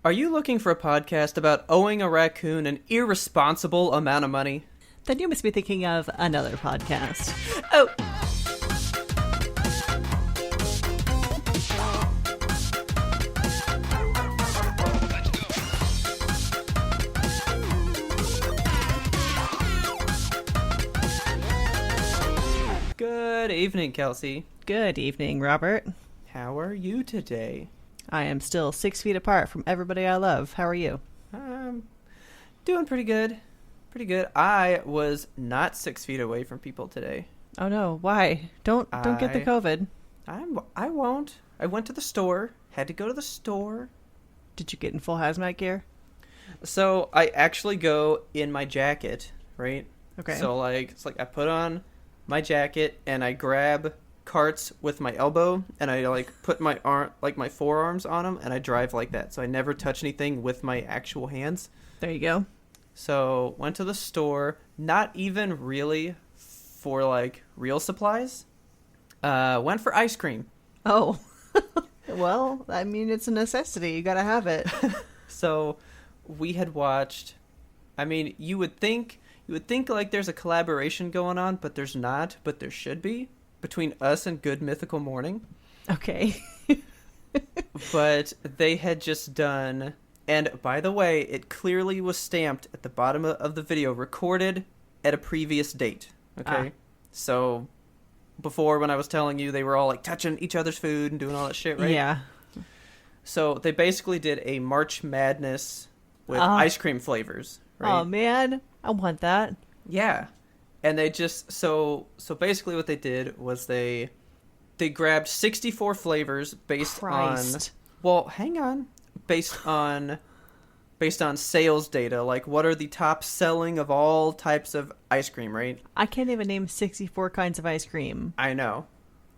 Are you looking for a podcast about owing a raccoon an irresponsible amount of money? Then you must be thinking of another podcast. Oh! Good evening, Kelsey. Good evening, Robert. How are you today? I am still 6 feet apart from everybody I love. How are you? Doing pretty good. Pretty good. I was not 6 feet away from people today. Oh no, why? Don't get the COVID. I won't. I went to the store. Had to go to the store. Did you get in full hazmat gear? So I actually go in my jacket, right? Okay. So it's like I put on my jacket and I grab carts with my elbow and I put my arm, my forearms on them, and I drive like that. So I never touch anything with my actual hands. There you go. So went to the store, not even really for real supplies. Went for ice cream. Oh. Well, I mean, it's a necessity. You gotta have it. So we had watched, you would think there's a collaboration going on, but there's not, but there should be, between us and Good Mythical Morning. Okay. But they had just done, and by the way, it clearly was stamped at the bottom of the video, recorded at a previous date. Okay. So before, when I was telling you, they were all touching each other's food and doing all that shit, right? Yeah. So they basically did a March Madness with ice cream flavors, right? Oh man, I want that. Yeah. And they just so basically what they did was they grabbed 64 flavors based Christ. based on sales data, what are the top selling of all types of ice cream, right? I can't even name 64 kinds of ice cream. I know.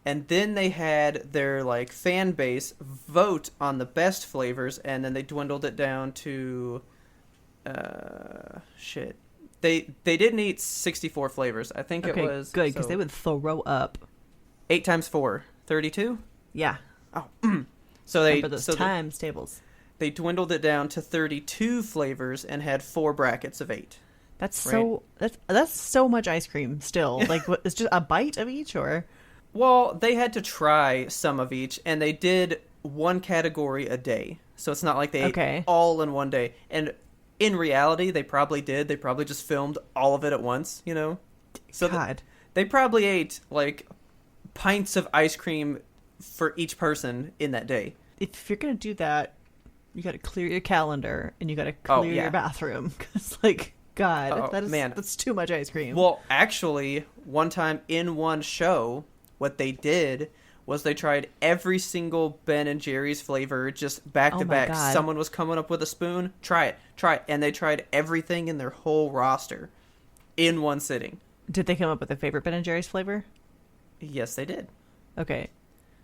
And then they had their fan base vote on the best flavors, and then they dwindled it down to shit. They didn't eat 64 flavors. I think it was good, because they would throw up. 8 times 4, 32? Yeah. Oh. So they remember those times tables. They dwindled it down to 32 flavors and had 4 brackets of 8. That's right? that's so much ice cream still. What, it's just a bite of each, or? Well, they had to try some of each, and they did one category a day. So it's not like they ate all in one day. And in reality, they probably did. They probably just filmed all of it at once, you know? So God. They probably ate, pints of ice cream for each person in that day. If you're going to do that, you got to clear your calendar, and you got to clear your bathroom. Because, God, that's too much ice cream. Well, actually, one time in one show, what they did was they tried every single Ben and Jerry's flavor just back to back. God. Someone was coming up with a spoon. Try it. And they tried everything in their whole roster in one sitting. Did they come up with a favorite Ben and Jerry's flavor? Yes, they did. Okay.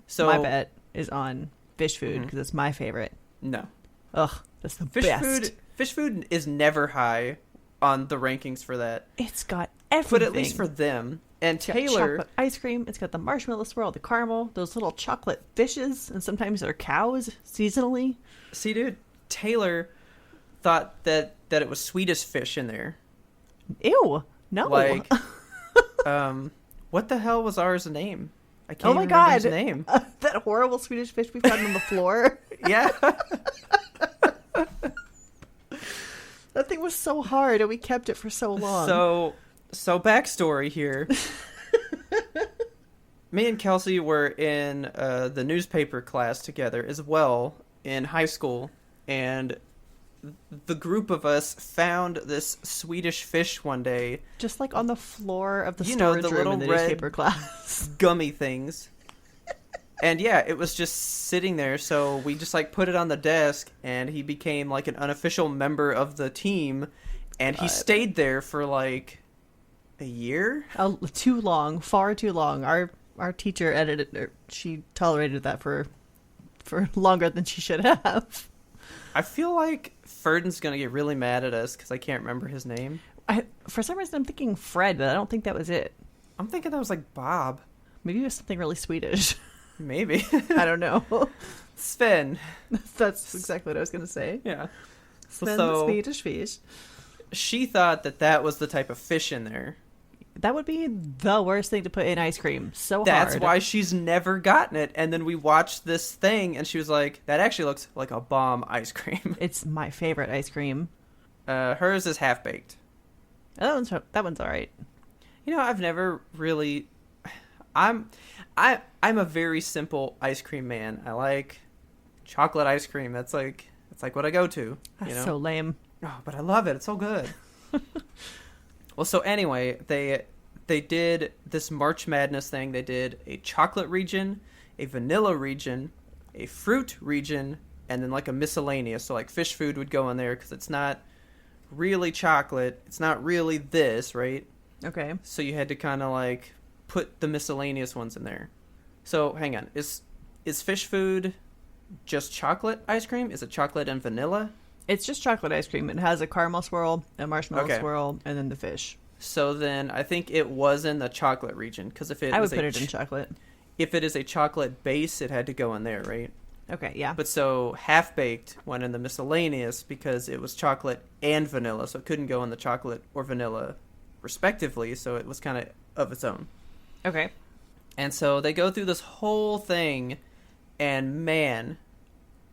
So my bet is on fish food, because it's my favorite. No. Ugh, that's the best. Fish food is never high on the rankings for that. It's got everything. But at least for them. And It's Taylor... got chocolate ice cream. It's got the marshmallow swirl, the caramel, those little chocolate fishes, and sometimes they're cows seasonally. See, dude, Taylor thought that it was Swedish fish in there. Ew. No. What the hell was ours name? I can't even remember his name. That horrible Swedish fish we found on the floor. Yeah. That thing was so hard, and we kept it for so long. So backstory here. Me and Kelsey were in the newspaper class together as well in high school, and the group of us found this Swedish fish one day. Just on the floor of the storage room in the newspaper class. Gummy things. And yeah, it was just sitting there, so we just put it on the desk, and he became an unofficial member of the team, and he stayed there for a year? Too long, far too long. Our teacher edited it. She tolerated that for longer than she should have. I feel like Ferdin's gonna get really mad at us because I can't remember his name. For some reason, I'm thinking Fred, but I don't think that was it. I'm thinking that was Bob. Maybe it was something really Swedish. Maybe. I don't know. Sven. That's exactly what I was going to say. Yeah. Sven the Swedish fish. She thought that was the type of fish in there. That would be the worst thing to put in ice cream. That's why she's never gotten it. And then we watched this thing, and she was like, that actually looks like a bomb ice cream. It's my favorite ice cream. Hers is half-baked. That one's all right. I've never really... I'm a very simple ice cream man. I like chocolate ice cream. That's like what I go to. That's so lame. Oh, but I love it. It's so good. Well, so anyway, they did this March Madness thing. They did a chocolate region, a vanilla region, a fruit region, and then like a miscellaneous. So like fish food would go in there because it's not really chocolate. It's not really this, right? Okay. So you had to kind of like put the miscellaneous ones in there. So hang on, is fish food just chocolate ice cream? Is it chocolate and vanilla? It's just chocolate ice cream. It has a caramel swirl, a marshmallow swirl, and then the fish. So then I think it was in the chocolate region because I would put it in chocolate. If it is a chocolate base, it had to go in there, right? Okay, yeah. But so half-baked went in the miscellaneous because it was chocolate and vanilla, so it couldn't go in the chocolate or vanilla respectively, so it was kind of its own. Okay. And so they go through this whole thing, and man,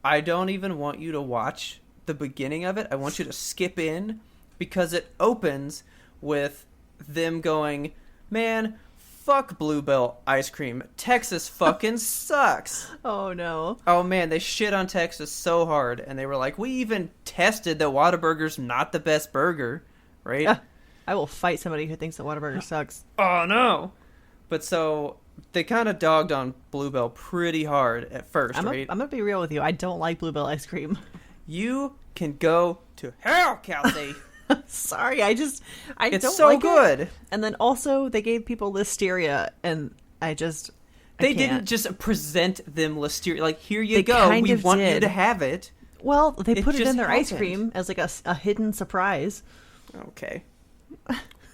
I don't even want you to watch the beginning of it. I want you to skip in because it opens with them going, man, fuck Bluebell ice cream. Texas fucking sucks. Oh, no. Oh, man, they shit on Texas so hard. And they were like, we even tested that Whataburger's not the best burger, right? I will fight somebody who thinks that Whataburger sucks. Oh, no. But so they kind of dogged on Bluebell pretty hard at first, right? I'm going to be real with you. I don't like Bluebell ice cream. You can go to hell, Kelsey. Sorry, I don't like it. It's so good. And then also they gave people listeria, and they didn't just present them listeria. Like, here you go. We want you to have it. Well, they put it in their ice cream as like a hidden surprise. Okay.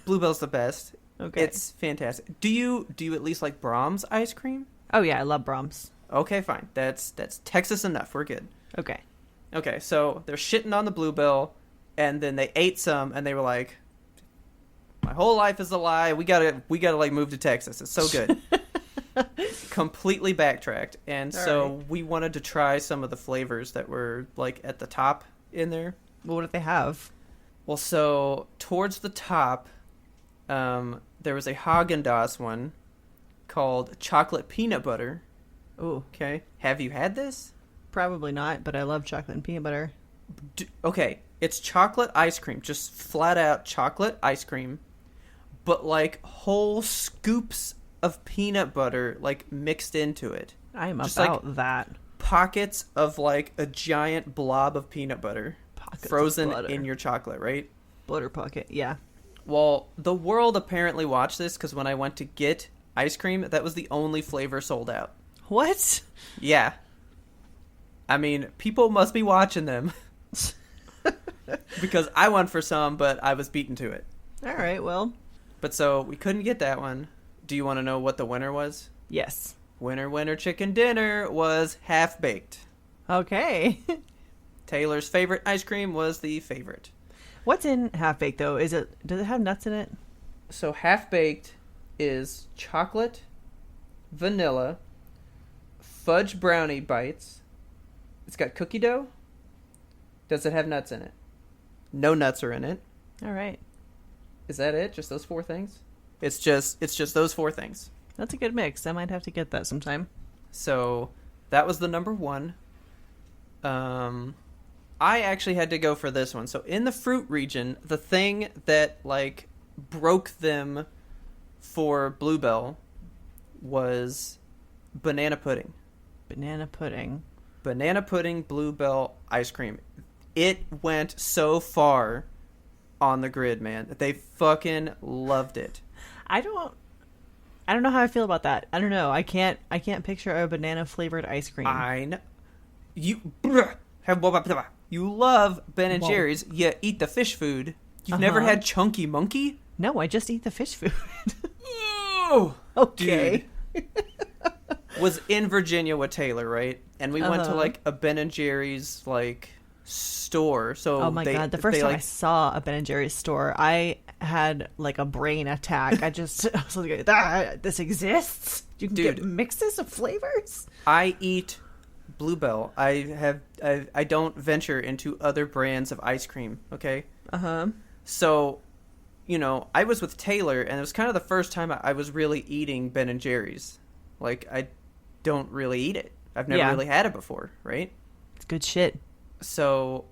Bluebell's the best. Okay. It's fantastic. Do you at least like Brahms ice cream? Oh yeah, I love Brahms. Okay, fine. That's Texas enough. We're good. Okay, so they're shitting on the Bluebell, and then they ate some, and they were like, my whole life is a lie. We gotta like move to Texas. It's so good. Completely backtracked. And we wanted to try some of the flavors that were like at the top in there. Well, what did they have? Well, so towards the top, there was a Haagen-Dazs one called chocolate peanut butter. Ooh. Okay. Have you had this? Probably not, but I love chocolate and peanut butter. Okay, it's chocolate ice cream, just flat out chocolate ice cream, but like whole scoops of peanut butter like mixed into it. I'm just about like that. Pockets of like a giant blob of peanut butter frozen in your chocolate, right? Butter pocket, yeah. Well, the world apparently watched this because when I went to get ice cream, that was the only flavor sold out. What? Yeah. I mean, people must be watching them. Because I went for some, but I was beaten to it. All right, well. But so we couldn't get that one. Do you want to know what the winner was? Yes. Winner, chicken dinner was half-baked. Okay. Taylor's favorite ice cream was the favorite. What's in half-baked, though? Does it have nuts in it? So half-baked is chocolate, vanilla, fudge brownie bites. It's got cookie dough. Does it have nuts in it? No nuts are in it. All right. Is that it? Just those four things? It's just those four things. That's a good mix. I might have to get that sometime. So that was the number one. I actually had to go for this one. So in the fruit region, the thing that like broke them for Bluebell was banana pudding. Banana pudding, Bluebell ice cream. It went so far on the grid, man. They fucking loved it. I don't know how I feel about that. I don't know. I can't picture a banana flavored ice cream. I know. You love Ben and Jerry's. You eat the fish food. You've never had Chunky Monkey? No, I just eat the fish food. Oh, okay. was in Virginia with Taylor, right? And we went to like a Ben and Jerry's like store. So oh my god, the first time I saw a Ben and Jerry's store, I had like a brain attack. I was like, this exists? You can get mixes of flavors? I eat Bluebell. I don't venture into other brands of ice cream, okay? So, you know, I was with Taylor, and it was kind of the first time I was really eating Ben and Jerry's. Like, I don't really eat it. I've never really had it before, right? It's good shit. So,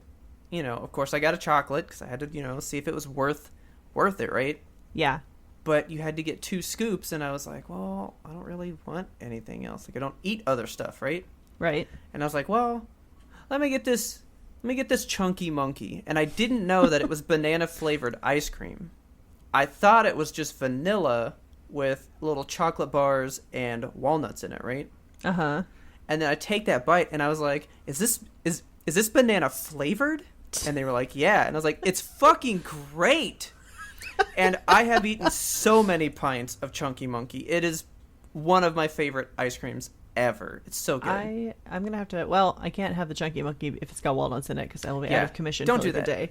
you know, of course I got a chocolate because I had to, you know, see if it was worth it, right? Yeah. But you had to get 2 scoops, and I was like, well, I don't really want anything else. Like, I don't eat other stuff, right? Right. And I was like, well, let me get this Chunky Monkey. And I didn't know that it was banana flavored ice cream. I thought it was just vanilla with little chocolate bars and walnuts in it, right? And then I take that bite, and I was like, is this banana flavored? And they were like, yeah. And I was like, it's fucking great. And I have eaten so many pints of Chunky Monkey. It is one of my favorite ice creams ever. It's so good. I'm gonna have to. Well, I can't have the Chunky Monkey if it's got walnuts in it because I'll be out of commission. Don't for do that. The day.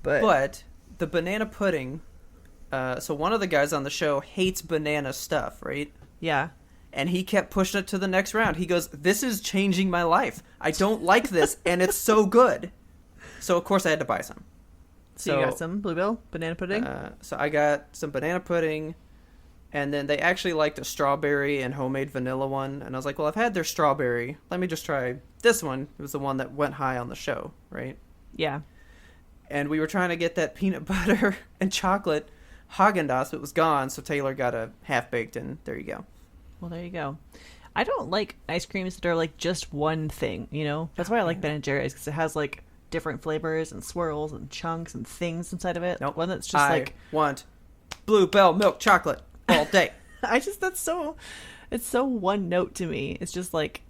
But the banana pudding. So one of the guys on the show hates banana stuff, right? Yeah. And he kept pushing it to the next round. He goes, "This is changing my life. I don't like this, and it's so good." So of course I had to buy some. So you got some Bluebell banana pudding? So I got some banana pudding, and then they actually liked a strawberry and homemade vanilla one. And I was like, well, I've had their strawberry. Let me just try this one. It was the one that went high on the show, right? Yeah. And we were trying to get that peanut butter and chocolate Haagen-Dazs, but it was gone. So Taylor got a half-baked, and there you go. Well, there you go. I don't like ice creams that are like just one thing, you know? That's why I like Ben & Jerry's, because it has like different flavors and swirls and chunks and things inside of it. Nope. One that's just like want Bluebell milk chocolate all day. it's so one note to me. It's just like,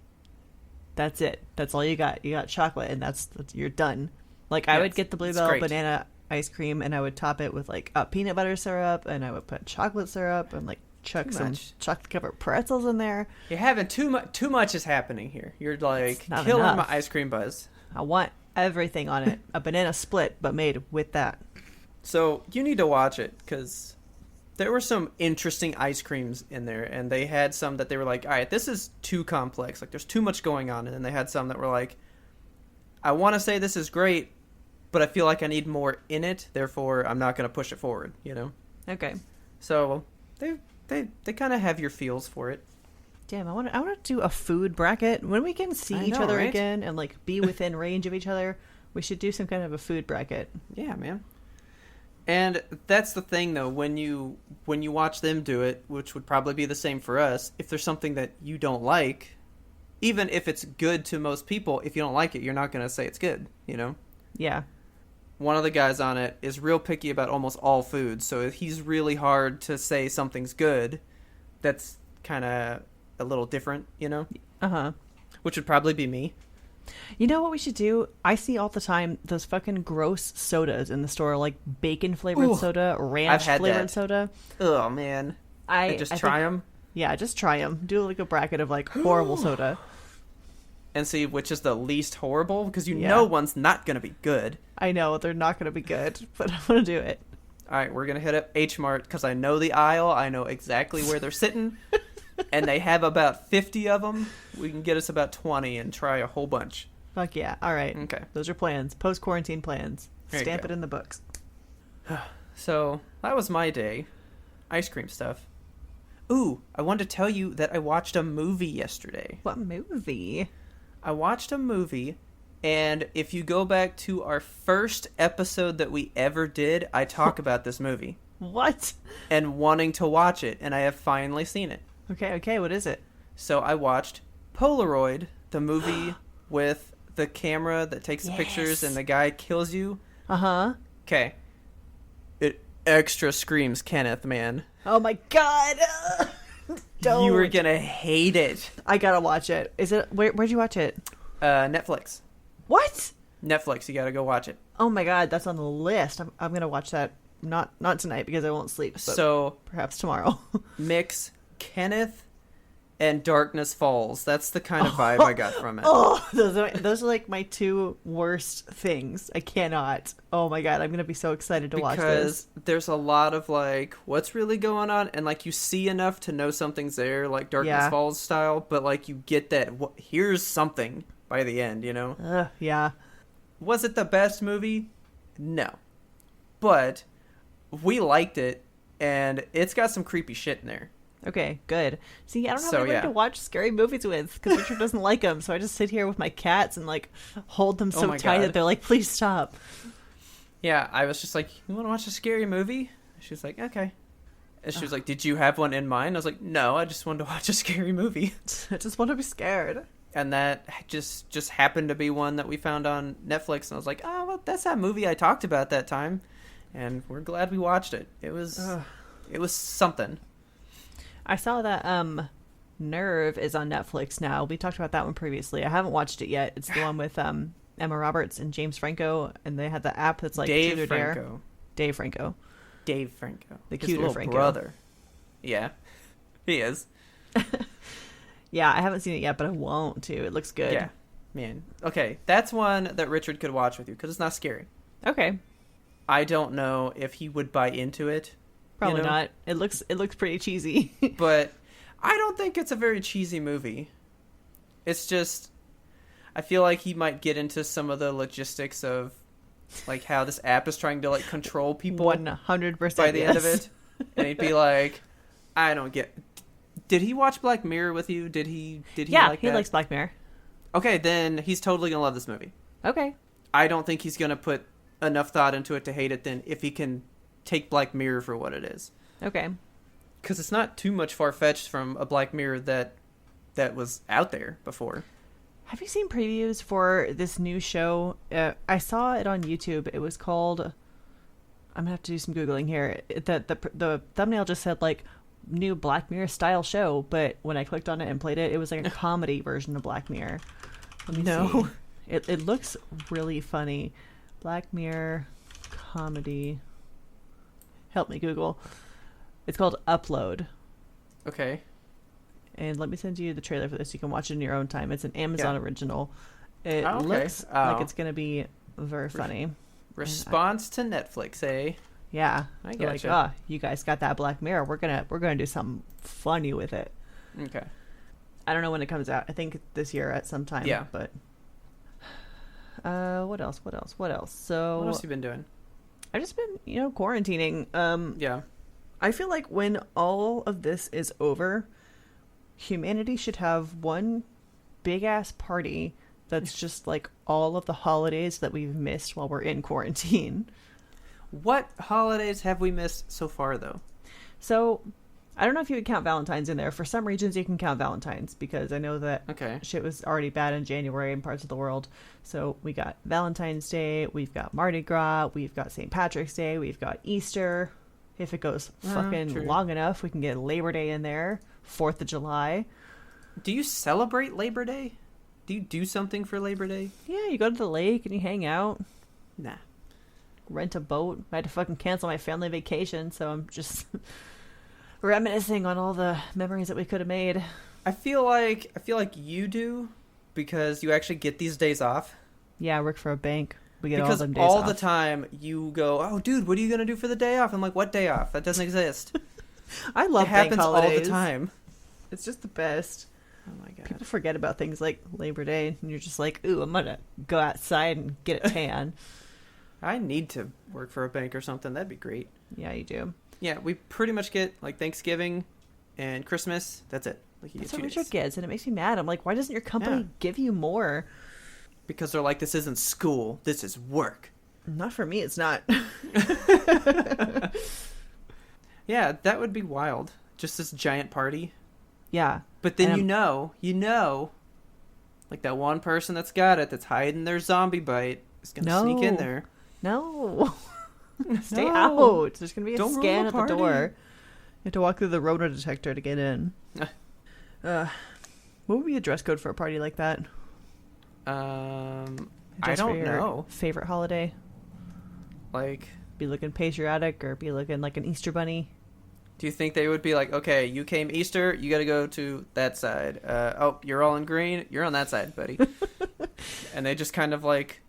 that's it. That's all you got. You got chocolate, and that's you're done. Like I would get the Bluebell banana ice cream, and I would top it with like peanut butter syrup, and I would put chocolate syrup and like chuck some chocolate covered pretzels in there. You're having too much is happening here. You're like killing my ice cream buzz. I want everything on it. A banana split, but made with that. So you need to watch it, because there were some interesting ice creams in there, and they had some that they were like, all right, this is too complex. Like, there's too much going on. And then they had some that were like, I want to say this is great, but I feel like I need more in it. Therefore, I'm not going to push it forward, you know? Okay. So they kind of have your feels for it. Damn, I want to do a food bracket. When we can see each other again and like be within range of each other, we should do some kind of a food bracket. Yeah, man. And that's the thing, though, when you watch them do it, which would probably be the same for us, if there's something that you don't like, even if it's good to most people, if you don't like it, you're not going to say it's good, you know? Yeah. One of the guys on it is real picky about almost all foods, so he's really hard to say something's good. That's kind of a little different, you know? Which would probably be me. You know what we should do? I see all the time those fucking gross sodas in the store, like bacon flavored soda, ranch flavored soda. Oh man, I just try them. Yeah, just try them. Do like a bracket of like horrible soda, and see which is the least horrible, because you know one's not gonna be good. I know they're not gonna be good, but I want to do it. All right, we're gonna hit up H Mart, because I know the aisle. I know exactly where they're sitting. And they have about 50 of them. We can get us about 20 and try a whole bunch. Fuck yeah. All right. Okay. Those are plans. Post-quarantine plans. Stamp it in the books. So, that was my day. Ice cream stuff. Ooh, I wanted to tell you that I watched a movie yesterday. What movie? I watched a movie, and if you go back to our first episode that we ever did, I talk about this movie. What? And wanting to watch it, and I have finally seen it. Okay, what is it? So I watched Polaroid, the movie with the camera that takes the pictures and the guy kills you. Okay. It extra screams Kenneth, man. Oh my god! Don't. You were gonna hate it. I gotta watch it. Is it? Where'd you watch it? Netflix. What? Netflix, you gotta go watch it. Oh my god, that's on the list. I'm gonna watch that. Not tonight, because I won't sleep. But so perhaps tomorrow. Mix Kenneth and Darkness Falls. That's the kind of vibe I got from it. Oh, those are like my two worst things. I cannot. Oh my god, I'm gonna be so excited to watch this. Because there's a lot of like, what's really going on? And like, you see enough to know something's there, like Darkness Falls style, but like, you get that, here's something by the end, you know? Yeah. Was it the best movie? No. But we liked it, and it's got some creepy shit in there. Okay, good. See, I don't have anyone to watch scary movies with because Richard doesn't like them, so I just sit here with my cats and like hold them so tight that they're like, please stop. Yeah, I was just like, you want to watch a scary movie? She was like, okay. And she was like, did you have one in mind? I was like, no, I just wanted to watch a scary movie. I just want to be scared. And that just happened to be one that we found on Netflix, and I was like, oh, well, that's that movie I talked about that time, and we're glad we watched it. It was something. I saw that Nerve is on Netflix now. We talked about that one previously. I haven't watched it yet. It's the one with Emma Roberts and James Franco, and they had the app that's like Dave Franco. Dave Franco. Dave Franco. The His cuter little Franco. brother. Yeah. He is. Yeah, I haven't seen it yet, but I won't too. It looks good. Yeah. Man. Okay, that's one that Richard could watch with you, because it's not scary. Okay. I don't know if he would buy into it. Probably not. It looks pretty cheesy. But I don't think it's a very cheesy movie. It's just, I feel like he might get into some of the logistics of like how this app is trying to like control people 100% by the end of it. And he'd be like, I don't get. Did he watch Black Mirror with you? Did he yeah, like he that? likes Black Mirror. Okay, then he's totally going to love this movie. Okay. I don't think he's going to put enough thought into it to hate it then if he can take Black Mirror for what it is. Okay. Because it's not too much far-fetched from a Black Mirror that was out there before. Have you seen previews for this new show? I saw it on YouTube. It was called... I'm going to have to do some Googling here. The thumbnail just said, like, new Black Mirror style show, but when I clicked on it and played it, it was like a comedy version of Black Mirror. Let me see. It looks really funny. Black Mirror comedy. Help me, Google. It's called Upload. Okay. And let me send you the trailer for this. You can watch it in your own time. It's an Amazon original. It okay. looks like it's going to be very funny. Response to Netflix, eh? Yeah. I gotcha. Like, you guys got that Black Mirror. We're gonna do something funny with it. Okay. I don't know when it comes out. I think this year at some time. Yeah. But what else? So what else have you been doing? I've just been, quarantining. Yeah. I feel like when all of this is over, humanity should have one big ass party that's just like all of the holidays that we've missed while we're in quarantine. What holidays have we missed so far, though? So, I don't know if you would count Valentine's in there. For some regions, you can count Valentine's because I know that shit was already bad in January in parts of the world. So, we got Valentine's Day, we've got Mardi Gras, we've got St. Patrick's Day, we've got Easter. If it goes fucking long enough, we can get Labor Day in there, 4th of July. Do you celebrate Labor Day? Do you do something for Labor Day? Yeah, you go to the lake and you hang out. Nah. Rent a boat. I had to fucking cancel my family vacation, so I'm just reminiscing on all the memories that we could have made. I feel like you do because you actually get these days off. Yeah, I work for a bank. We get because all them days off. All the time you go, oh, dude, what are you gonna do for the day off? I'm like, what day off? That doesn't exist. I love it happens bank holidays. all the time. It's just the best. Oh my god. People forget about things like Labor Day, and you're just like, ooh, I'm gonna go outside and get a tan. I need to work for a bank or something. That'd be great. Yeah, you do. Yeah, we pretty much get like Thanksgiving and Christmas. That's it. Like, you That's get 2 what days. Richard gets, and it makes me mad. I'm like, why doesn't your company give you more? Because they're like, this isn't school. This is work. Not for me, it's not. Yeah, that would be wild. Just this giant party. Yeah. But then you know, like that one person that's got it, that's hiding their zombie bite, is going to sneak in there. No. Stay out. There's going to be a scan at the door. You have to walk through the Rona detector to get in. What would be a dress code for a party like that? I don't know. Favorite holiday? Like, be looking patriotic or be looking like an Easter bunny? Do you think they would be like, okay, you came Easter, you got to go to that side. Oh, you're all in green, you're on that side, buddy. And they just kind of like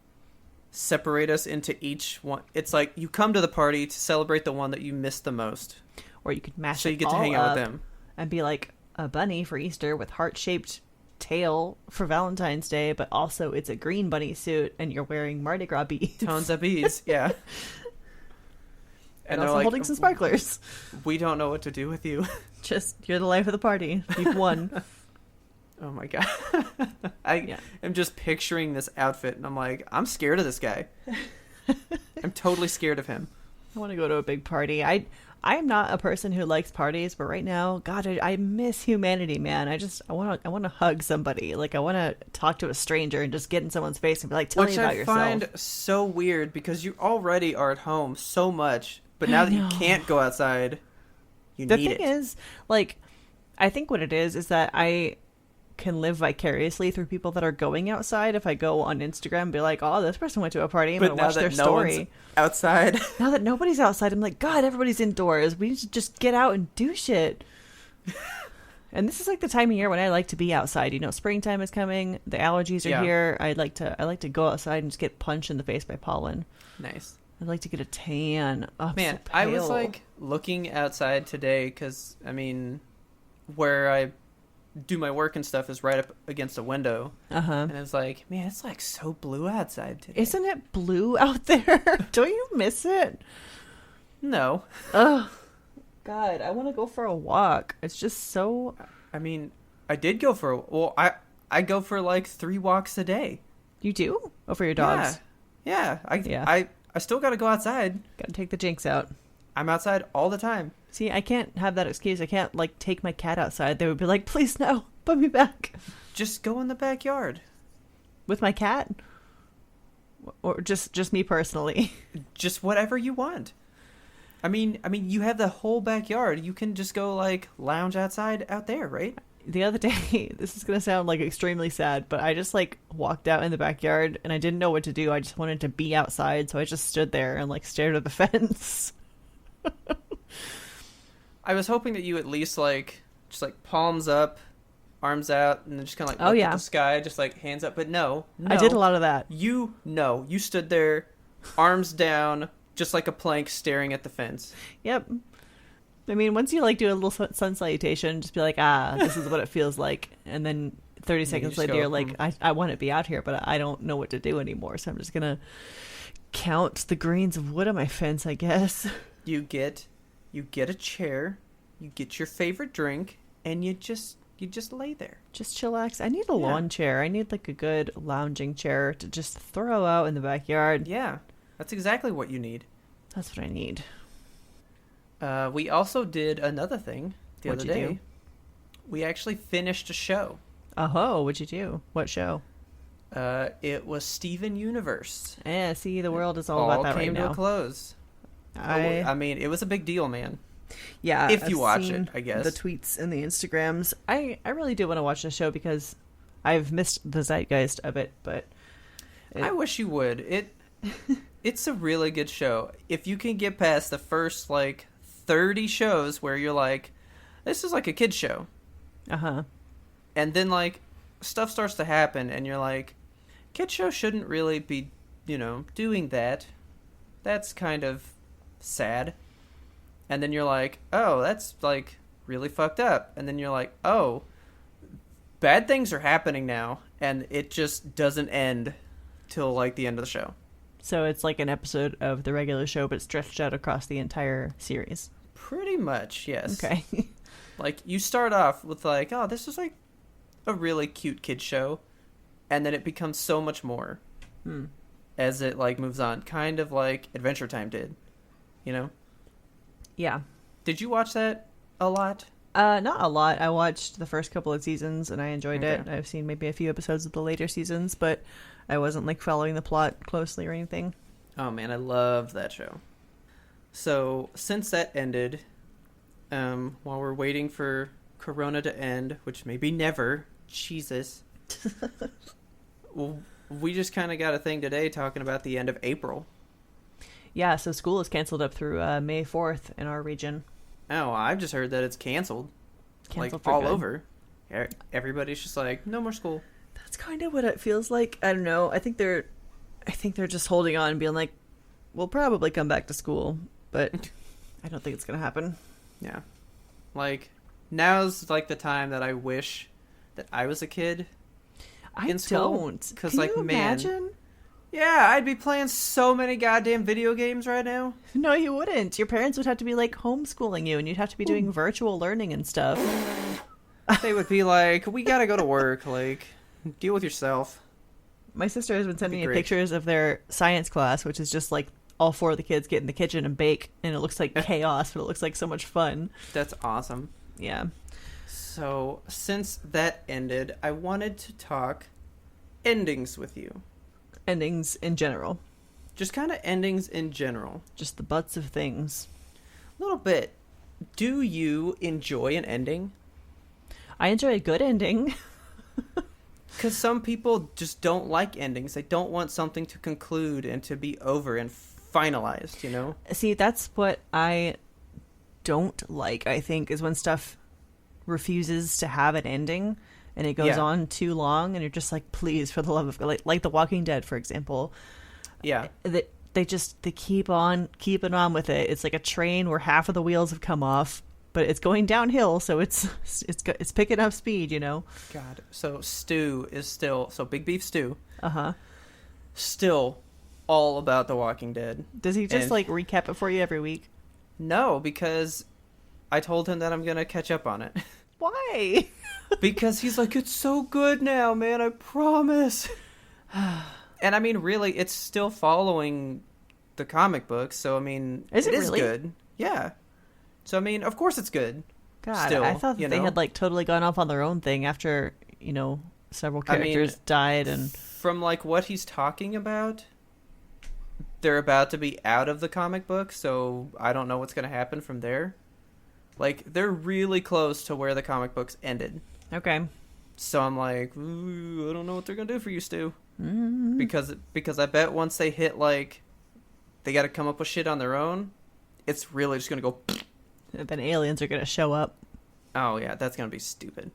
separate us into each one. It's like you come to the party to celebrate the one that you missed the most. Or you could mash so it you get to all hang out up with them and be like a bunny for Easter with heart-shaped tail for Valentine's Day, but also it's a green bunny suit and you're wearing Mardi Gras beads. Tons of beads, yeah. And also like, holding some sparklers. We don't know what to do with you. Just, you're the life of the party. You've won. Oh my god. I am just picturing this outfit and I'm like, I'm scared of this guy. I'm totally scared of him. I want to go to a big party. I am not a person who likes parties, but right now, God, I miss humanity, man. I want to hug somebody. Like, I want to talk to a stranger and just get in someone's face and be like, tell me about yourself. Which I find so weird because you already are at home so much, but now that you can't go outside, you need it. The thing is, like, I think what it is that I can live vicariously through people that are going outside. If I go on Instagram and be like, oh, this person went to a party, I'm going to watch their story. Outside. Now that nobody's outside, I'm like, God, everybody's indoors. We need to just get out and do shit. And this is like the time of year when I like to be outside. You know, springtime is coming. The allergies are here. I like to go outside and just get punched in the face by pollen. Nice. I'd like to get a tan. Oh, man, so I was like looking outside today because, I mean, where I do my work and stuff is right up against a window. And it's like, man, it's like so blue outside today. Isn't it blue out there? Don't you miss it? No. Oh, God, I want to go for a walk. It's just so... I mean, I did go for... I go for like 3 walks a day. You do? Oh, for your dogs? Yeah. I still got to go outside. Got to take the jinx out. I'm outside all the time. See, I can't have that excuse. I can't, like, take my cat outside. They would be like, please, no, put me back. Just go in the backyard. With my cat? Or just me personally? Just whatever you want. I mean, you have the whole backyard. You can just go, like, lounge outside out there, right? The other day, this is going to sound, like, extremely sad, but I just, like, walked out in the backyard, and I didn't know what to do. I just wanted to be outside, so I just stood there and, like, stared at the fence. I was hoping that you at least like just like palms up, arms out, and then just kind of like look at the sky, just like hands up. But no, I did a lot of that. You stood there, arms down, just like a plank, staring at the fence. Yep. I mean, once you like do a little sun salutation, just be like, this is what it feels like, and then 30 seconds later, you're like, I want to be out here, but I don't know what to do anymore, so I'm just gonna count the grains of wood on my fence, I guess. You get a chair, you get your favorite drink, and you just lay there. Just chillax. I need a lawn chair. I need like a good lounging chair to just throw out in the backyard. Yeah, that's exactly what you need. That's what I need. We also did another thing the other day. Do? We actually finished a show. Oh, what'd you do? What show? It was Steven Universe. Yeah, see, the world is all about that right now. All came to a close. I mean, it was a big deal, man. Yeah, if you watch it, I guess. The tweets and the Instagrams. I really do want to watch the show because I've missed the zeitgeist of it, but I wish you would. It's a really good show. If you can get past the first like 30 shows where you're like, this is like a kid's show. And then like stuff starts to happen and you're like, kids show shouldn't really be, doing that. That's kind of sad. And then you're like, oh, that's like really fucked up. And then you're like, oh, bad things are happening now, and it just doesn't end till like the end of the show. So it's like an episode of the regular show, but stretched out across the entire series. Pretty much, yes. Okay. Like you start off with like, oh, this is like a really cute kid show, and then it becomes so much more as it like moves on, kind of like Adventure Time did. Yeah. Did you watch that a lot? Not a lot. I watched the first couple of seasons and I enjoyed it. I've seen maybe a few episodes of the later seasons, but I wasn't like following the plot closely or anything. Oh man, I love that show. So since that ended, while we're waiting for Corona to end, which may be never, Jesus, well, we just kind of got a thing today talking about the end of April. Yeah, so school is canceled up through May 4th in our region. Oh, I've just heard that it's canceled. Canceled like for all good. over. Everybody's just like, no more school. That's kind of what it feels like. I don't know. I think they're just holding on and being like, we'll probably come back to school, but I don't think it's gonna happen. Yeah. Like, now's like the time that I wish that I was a kid. In school. Because, can you imagine? Yeah, I'd be playing so many goddamn video games right now. No, you wouldn't. Your parents would have to be like homeschooling you, and you'd have to be doing virtual learning and stuff. They would be like, we gotta go to work, like, deal with yourself. My sister has been sending me pictures of their science class, which is just like all 4 of the kids get in the kitchen and bake, and it looks like chaos, but it looks like so much fun. That's awesome. Yeah. So, since that ended, I wanted to talk endings with you. Endings in general. Just kind of endings in general. Just the butts of things. A little bit. Do you enjoy an ending? I enjoy a good ending. Because some people just don't like endings. They don't want something to conclude and to be over and finalized, you know? See, that's what I don't like, I think, is when stuff refuses to have an ending and it goes on too long and you're just like, please, for the love of God, like The Walking Dead, for example. Yeah. They keep on keeping on with it. It's like a train where half of the wheels have come off, but it's going downhill, so it's picking up speed, you know? God. So Stu is still... So Big Beef Stu. Uh-huh. Still all about The Walking Dead. Does he just, like, recap it for you every week? No, because I told him that I'm going to catch up on it. Why? Because he's like, it's so good now, man, I promise. And I mean, really, it's still following the comic books, so I mean, it is really good. Yeah. So I mean, of course it's good. God, still, I thought that they had like totally gone off on their own thing after, you know, several characters died. And from like what he's talking about, they're about to be out of the comic book, so I don't know what's going to happen from there. Like, they're really close to where the comic books ended. Okay. So I'm like, ooh, I don't know what they're going to do for you, Stu. Mm-hmm. Because I bet once they hit, like, they got to come up with shit on their own, it's really just going to go... And then aliens are going to show up. Oh, yeah, that's going to be stupid.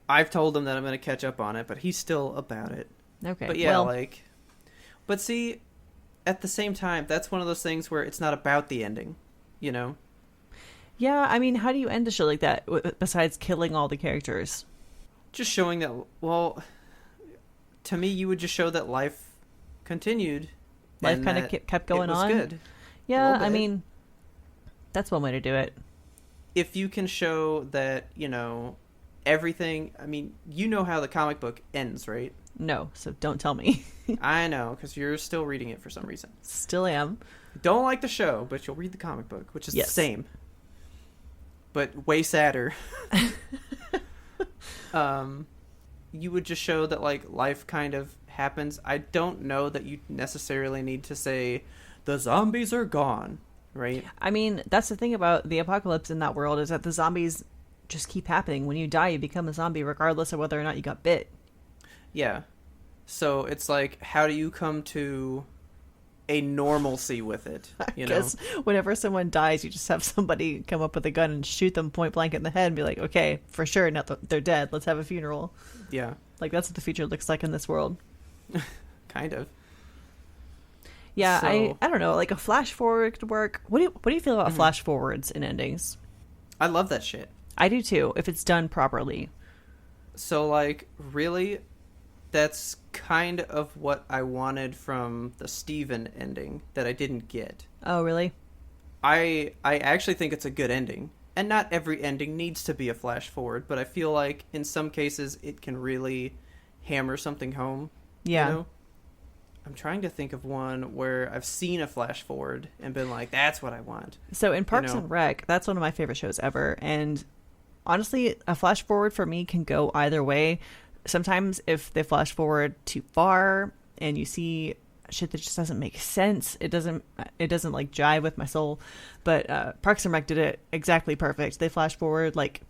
I've told him that I'm going to catch up on it, but he's still about it. Okay. But yeah, like... But see, at the same time, that's one of those things where it's not about the ending, you know? Yeah, I mean, how do you end a show like that besides killing all the characters? Just showing that, well, to me, you would just show that life continued. Life kind of kept going on. Good. Yeah, I mean, that's one way to do it. If you can show that, you know, everything, I mean, you know how the comic book ends, right? No, so don't tell me. I know, because you're still reading it for some reason. Still am. Don't like the show, but you'll read the comic book, which is the same. But way sadder. You would just show that, like, life kind of happens. I don't know that you necessarily need to say, the zombies are gone, right? I mean, that's the thing about the apocalypse in that world, is that the zombies just keep happening. When you die, you become a zombie regardless of whether or not you got bit. Yeah. So it's like, how do you come to a normalcy with it? You know? Because whenever someone dies, you just have somebody come up with a gun and shoot them point blank in the head and be like, okay, for sure, now they're dead. Let's have a funeral. Yeah. Like, that's what the future looks like in this world. Kind of. Yeah, so, I don't know, like a flash forward could work. What do you feel about flash forwards in endings? I love that shit. I do too, if it's done properly. So, like, really, that's kind of what I wanted from the Steven ending that I didn't get. Oh, really? I actually think it's a good ending. And not every ending needs to be a flash forward, but I feel like in some cases it can really hammer something home. Yeah. You know? I'm trying to think of one where I've seen a flash forward and been like, that's what I want. So in Parks and Rec, that's one of my favorite shows ever. And honestly, a flash forward for me can go either way. Sometimes if they flash forward too far and you see shit that just doesn't make sense, it doesn't like jive with my soul. But Parks and Rec did it exactly perfect. They flashed forward like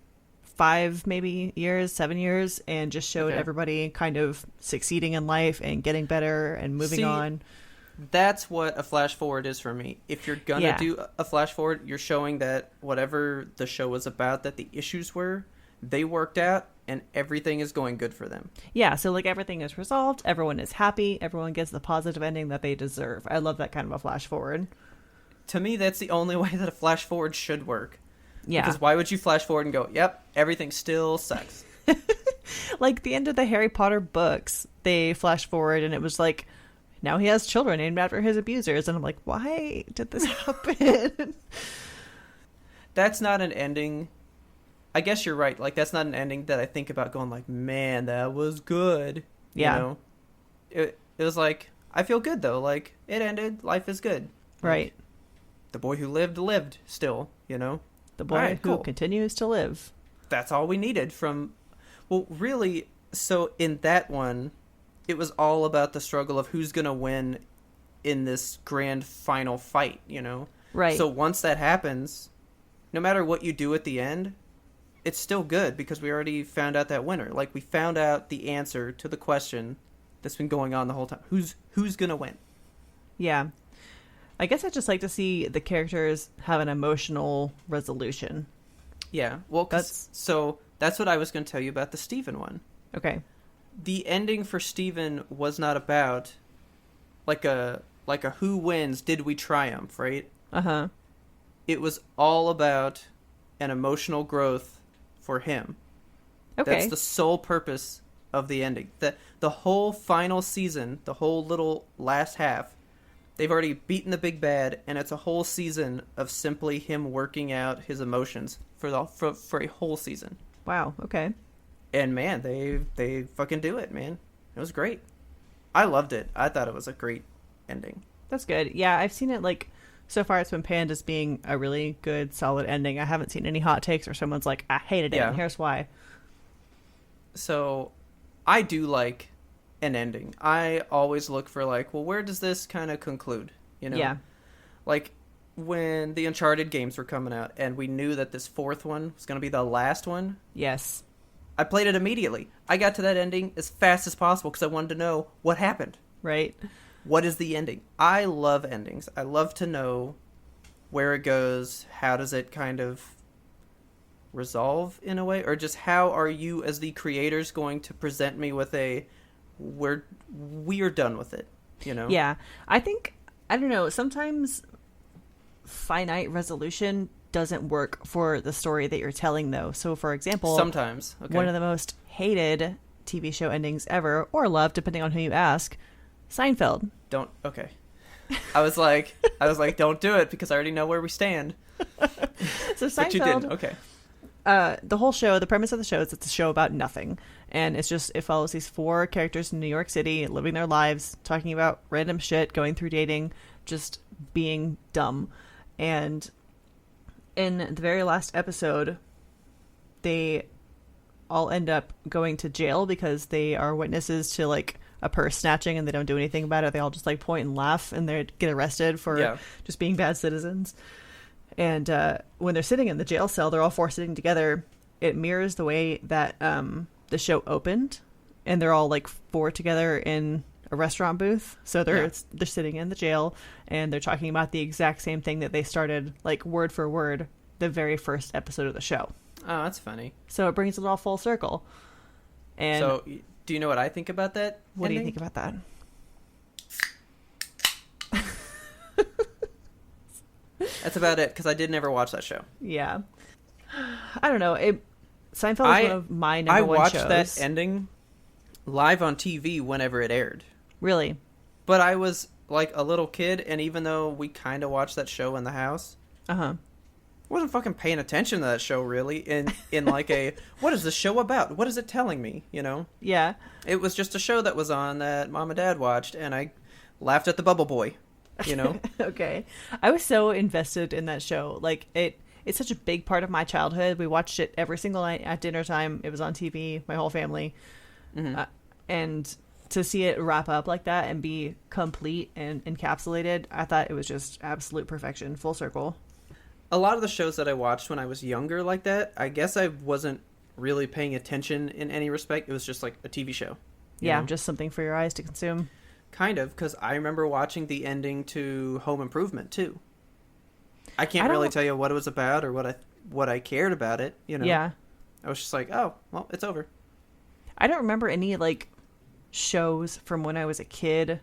5 maybe years, 7 years, and just showed everybody kind of succeeding in life and getting better and moving on. That's what a flash forward is for me. If you're gonna do a flash forward, you're showing that whatever the show was about, that the issues were, they worked out, and everything is going good for them. Yeah, so like everything is resolved, everyone is happy, everyone gets the positive ending that they deserve. I love that kind of a flash forward. To me, that's the only way that a flash forward should work. Yeah. Because why would you flash forward and go, yep, everything still sucks? Like the end of the Harry Potter books, they flash forward and it was like, now he has children named after his abusers. And I'm like, why did this happen? That's not an ending. I guess you're right. Like, that's not an ending that I think about going like, man, that was good. Yeah. You know? It was like, I feel good, though. Like, it ended. Life is good. Right. Like, the boy who lived still, you know? The boy who continues to live. That's all we needed from... Well, really, so in that one, it was all about the struggle of who's going to win in this grand final fight, you know? Right. So once that happens, no matter what you do at the end, it's still good because we already found out that winner. Like, we found out the answer to the question that's been going on the whole time. Who's going to win? Yeah. I guess I'd just like to see the characters have an emotional resolution. Yeah. Well, that's what I was going to tell you about the Steven one. Okay. The ending for Steven was not about like a who wins, did we triumph, right? Uh-huh. It was all about an emotional growth for him. Okay. That's the sole purpose of the ending. The whole final season, the whole little last half, they've already beaten the big bad, and it's a whole season of simply him working out his emotions for a whole season. Wow, okay. And man, they fucking do it, man. It was great. I loved it. I thought it was a great ending. That's good. Yeah, I've seen it like so far it's been panned as being a really good, solid ending. I haven't seen any hot takes where someone's like, I hated it, and here's why. So, I do like an ending. I always look for like, well, where does this kind of conclude? You know? Yeah. Like, when the Uncharted games were coming out, and we knew that this fourth one was going to be the last one. Yes. I played it immediately. I got to that ending as fast as possible because I wanted to know what happened. Right. What is the ending? I love endings. I love to know where it goes. How does it kind of resolve in a way? Or just how are you as the creators going to present me with we're done with it, you know? Yeah. I don't know, sometimes finite resolution doesn't work for the story that you're telling, though. So, for example, sometimes one of the most hated TV show endings ever, or loved, depending on who you ask, Seinfeld. Okay. I was like, don't do it because I already know where we stand. So Seinfeld. But you didn't. Okay. The whole show, the premise of the show is it's a show about nothing, and it follows these 4 characters in New York City living their lives, talking about random shit, going through dating, just being dumb. And in the very last episode, they all end up going to jail because they are witnesses to like a purse snatching, and they don't do anything about it. They all just like point and laugh, and they get arrested for just being bad citizens. And when they're sitting in the jail cell, they're all 4 sitting together. It mirrors the way that the show opened, and they're all like 4 together in a restaurant booth. So they're sitting in the jail, and they're talking about the exact same thing that they started, like word for word, the very first episode of the show. Oh, that's funny. So it brings it all full circle. And so, do you know what I think about that? What do you think about that? That's about it, because I did never watch that show. Yeah. I don't know. Seinfeld is one of my number one shows. I watched that ending live on TV whenever it aired. Really? But I was like a little kid, and even though we kind of watched that show in the house, I wasn't fucking paying attention to that show really. In like what is this show about? What is it telling me? You know? Yeah. It was just a show that was on that Mom and Dad watched, and I laughed at the Bubble Boy. You know? Okay. I was so invested in that show. Like it's such a big part of my childhood. We watched it every single night at dinner time. It was on TV, my whole family. Mm-hmm. And to see it wrap up like that and be complete and encapsulated, I thought it was just absolute perfection, full circle. A lot of the shows that I watched when I was younger like that, I guess I wasn't really paying attention in any respect. It was just like a TV show. Yeah, just something for your eyes to consume. Kind of, because I remember watching the ending to Home Improvement too. I can't really tell you what it was about or what I cared about it. You know. Yeah. I was just like, oh, well, it's over. I don't remember any like shows from when I was a kid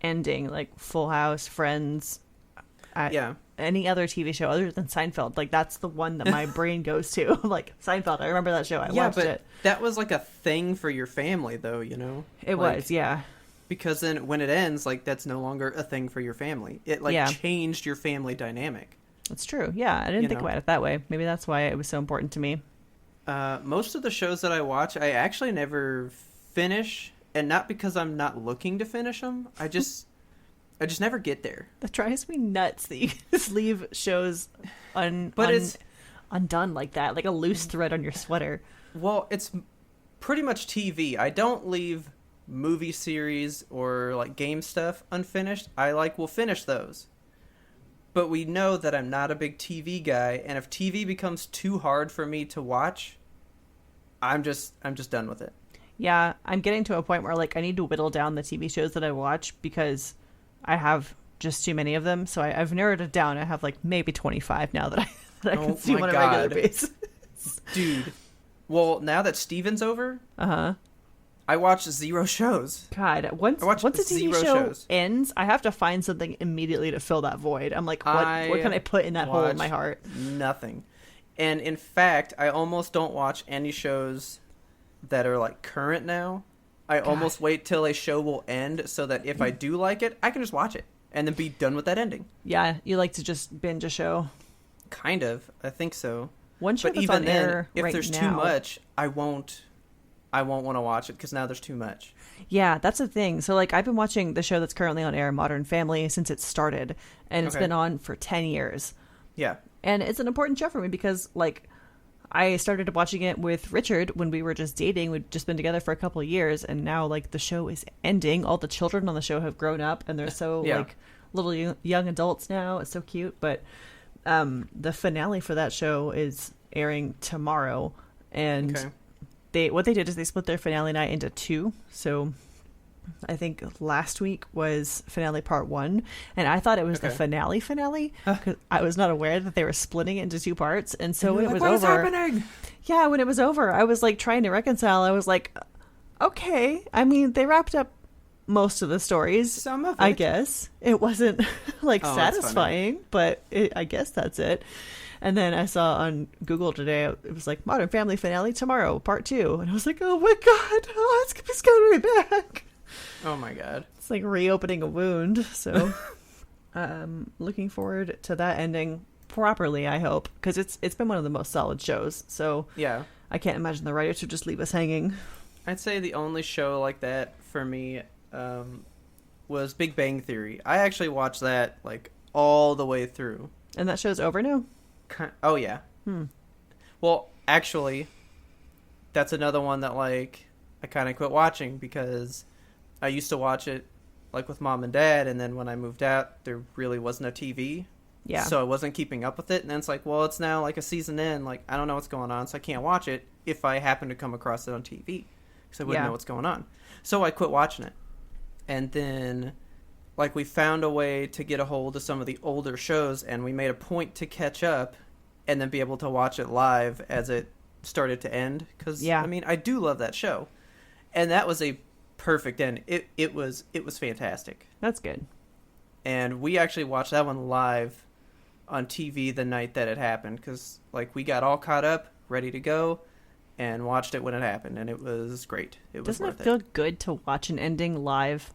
ending, like Full House, Friends. Any other TV show other than Seinfeld. Like, that's the one that my brain goes to. Like, Seinfeld. I remember that show. I watched it. That was like a thing for your family, though, you know? It was, yeah. Because then when it ends, like, that's no longer a thing for your family. It, changed your family dynamic. That's true. Yeah, I didn't think about it that way. Maybe that's why it was so important to me. Most of the shows that I watch, I actually never finish, and not because I'm not looking to finish them. I just never get there. That drives me nuts that you just leave shows undone like that, like a loose thread on your sweater. Well, it's pretty much TV. I don't leave movie series or like game stuff unfinished. I will finish those. But we know that I'm not a big TV guy, and if TV becomes too hard for me to watch, I'm just done with it. Yeah, I'm getting to a point where like I need to whittle down the TV shows that I watch because I have just too many of them. So I've narrowed it down. I have like maybe 25 now that I can see on a regular basis. Dude. Well, now that Steven's over, I watch 0 shows. God, once a TV show ends, I have to find something immediately to fill that void. I'm like, what can I put in that hole in my heart? Nothing. And in fact, I almost don't watch any shows that are like current now. I almost wait till a show will end so that if I do like it, I can just watch it and then be done with that ending. Yeah, you like to just binge a show? Kind of. I think so. One show that's on air if there's too much, I won't want to watch it because now there's too much. Yeah, that's the thing. So like I've been watching the show that's currently on air, Modern Family, since it started, and it's been on for 10 years. Yeah. And it's an important show for me because like I started watching it with Richard when we were just dating. We'd just been together for a couple of years, and now like the show is ending. All the children on the show have grown up, and they're so like little young adults now. It's so cute. But the finale for that show is airing tomorrow, and what they did is they split their finale night into 2. So I think last week was finale part 1, and I thought it was the finale because I was not aware that they were splitting it into 2 parts. And so when it was over, what is happening? Yeah, when it was over, I was like trying to reconcile. I was like, okay, I mean, they wrapped up most of the stories. Some of it, I guess. It wasn't like satisfying, but I guess that's it. And then I saw on Google today, it was like Modern Family finale tomorrow, part 2, and I was like, oh my god, it's coming right back. Oh my god. It's like reopening a wound. So looking forward to that ending properly, I hope, because it's been one of the most solid shows. So yeah, I can't imagine the writers would just leave us hanging. I'd say the only show like that for me was Big Bang Theory. I actually watched that like all the way through. And that show's over now? Oh yeah. Well, actually, that's another one that like I kind of quit watching because I used to watch it like with mom and dad, and then when I moved out, there really wasn't a TV. Yeah. So I wasn't keeping up with it, and then it's like, well, it's now like a season in, like I don't know what's going on, so I can't watch it if I happen to come across it on TV because I wouldn't know what's going on. So I quit watching it, and then like we found a way to get a hold of some of the older shows, and we made a point to catch up and then be able to watch it live as it started to end because I mean I do love that show, and that was a perfect end. It was fantastic. That's good. And we actually watched that one live on TV the night that it happened because like we got all caught up, ready to go, and watched it when it happened, and it was great. Doesn't it feel good to watch an ending live?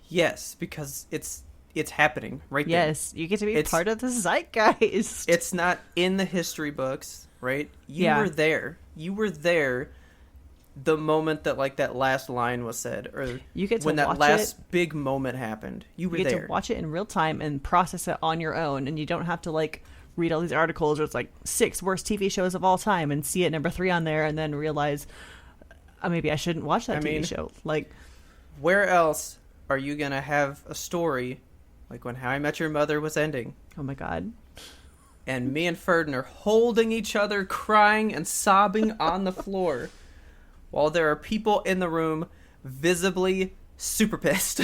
Yes, because it's happening right there. Yes, you get to be part of the zeitgeist. It's not in the history books, right? You were there. You were there the moment that like that last line was said, or you get to when that watch last big moment happened. You were there. You get to watch it in real time and process it on your own, and you don't have to like read all these articles where it's like 6 worst TV shows of all time and see it number 3 on there and then realize maybe I shouldn't watch that TV show. Like, where else are you gonna have a story like when How I Met Your Mother was ending? Oh my god. And me and Ferdin are holding each other, crying and sobbing on the floor, while there are people in the room visibly super pissed.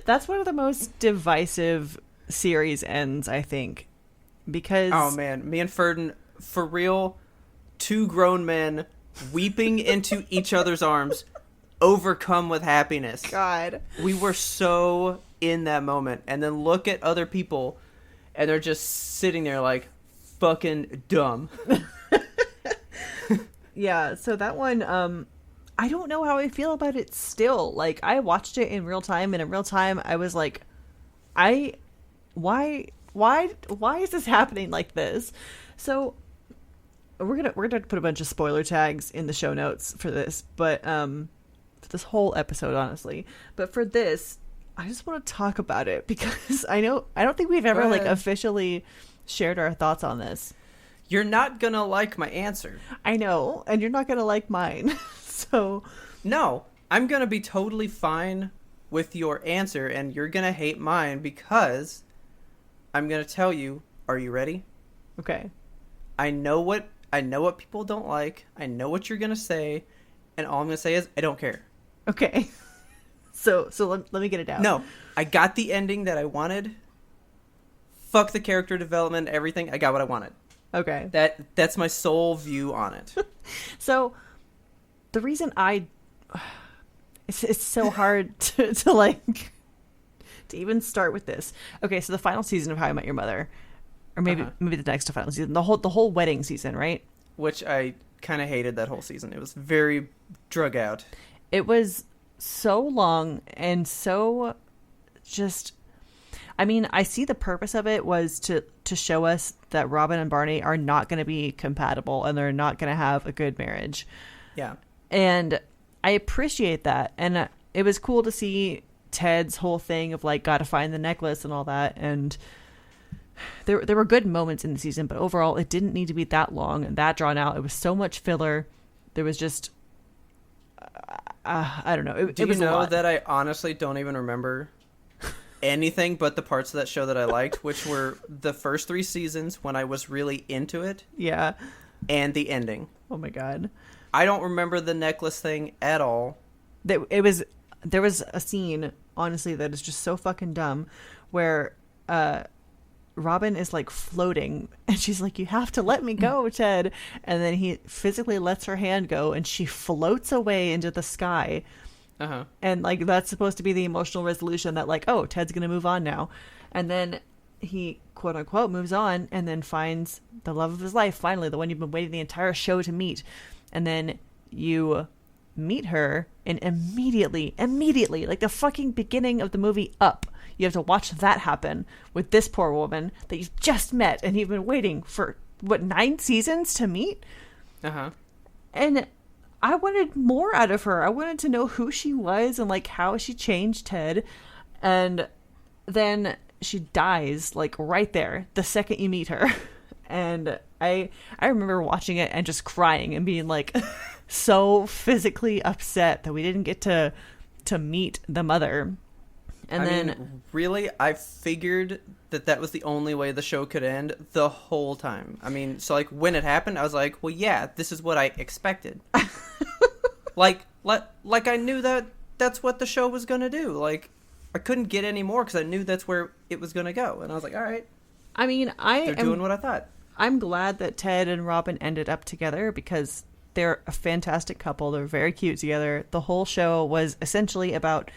That's one of the most divisive series ends, I think. Because... Oh, man. Me and Ferdin, for real, two grown men weeping into each other's arms, overcome with happiness. God. We were so in that moment. And then look at other people, and they're just sitting there like, fucking dumb. Yeah, so that one, I don't know how I feel about it still. Like, I watched it in real time, and in real time, I was like, why is this happening like this? So we're gonna put a bunch of spoiler tags in the show notes for this, but for this whole episode, honestly. But for this, I just want to talk about it because I don't think we've ever like officially shared our thoughts on this. You're not gonna like my answer. I know, and you're not gonna like mine. So no, I'm gonna be totally fine with your answer, and you're gonna hate mine because I'm gonna tell you. Are you ready? Okay. I know what people don't like. I know what you're gonna say, and all I'm gonna say is I don't care. Okay. So let me get it out. No, I got the ending that I wanted. Fuck the character development, everything. I got what I wanted. Okay. That's my sole view on it. So the reason it's so hard to like to even start with this. Okay, so the final season of How I Met Your Mother, or maybe the next to final season, the whole wedding season, right? Which I kind of hated that whole season. It was very drug out. It was so long and so just... I mean, I see the purpose of it was to show us that Robin and Barney are not going to be compatible and they're not going to have a good marriage. Yeah. And I appreciate that. And it was cool to see Ted's whole thing of like, gotta find the necklace and all that. And there were good moments in the season, but overall it didn't need to be that long and that drawn out. It was so much filler. There was just, I don't know. Do you know that I honestly don't even remember anything but the parts of that show that I liked, which were the first 3 seasons when I was really into it. Yeah. And the ending. Oh my God. I don't remember the necklace thing at all. There was a scene, honestly, that is just so fucking dumb where Robin is like floating and she's like, you have to let me go, Ted. And then he physically lets her hand go and she floats away into the sky. Uh-huh. And like that's supposed to be the emotional resolution that like, oh, Ted's gonna move on now. And then he quote unquote moves on and then finds the love of his life, finally, the one you've been waiting the entire show to meet. And then you meet her and immediately, like the fucking beginning of the movie Up, you have to watch that happen with this poor woman that you've just met and you've been waiting for, 9 seasons to meet? Uh-huh. And I wanted more out of her. I wanted to know who she was and like how she changed Ted. And then she dies like right there the second you meet her. And I remember watching it and just crying and being like so physically upset that we didn't get to meet the mother. And I mean, really, I figured that was the only way the show could end the whole time. I mean, so like when it happened, I was like, well, yeah, this is what I expected. like I knew that's what the show was gonna do. Like, I couldn't get any more because I knew that's where it was gonna go, and I was like, all right. I mean, they're doing what I thought. I'm glad that Ted and Robin ended up together because they're a fantastic couple. They're very cute together. The whole show was essentially about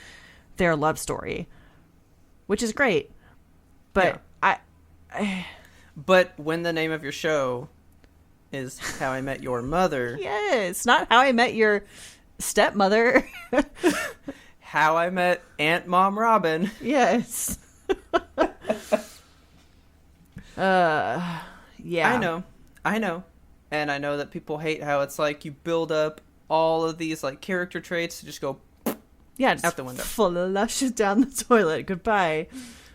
their love story, which is great. But yeah. But when the name of your show is How I Met Your Mother. Yes, not How I Met Your Stepmother. How I Met Aunt Mom Robin. Yes. Yeah. I know. And I know that people hate how it's like you build up all of these like character traits to just go just out the window. Flush it down the toilet. Goodbye.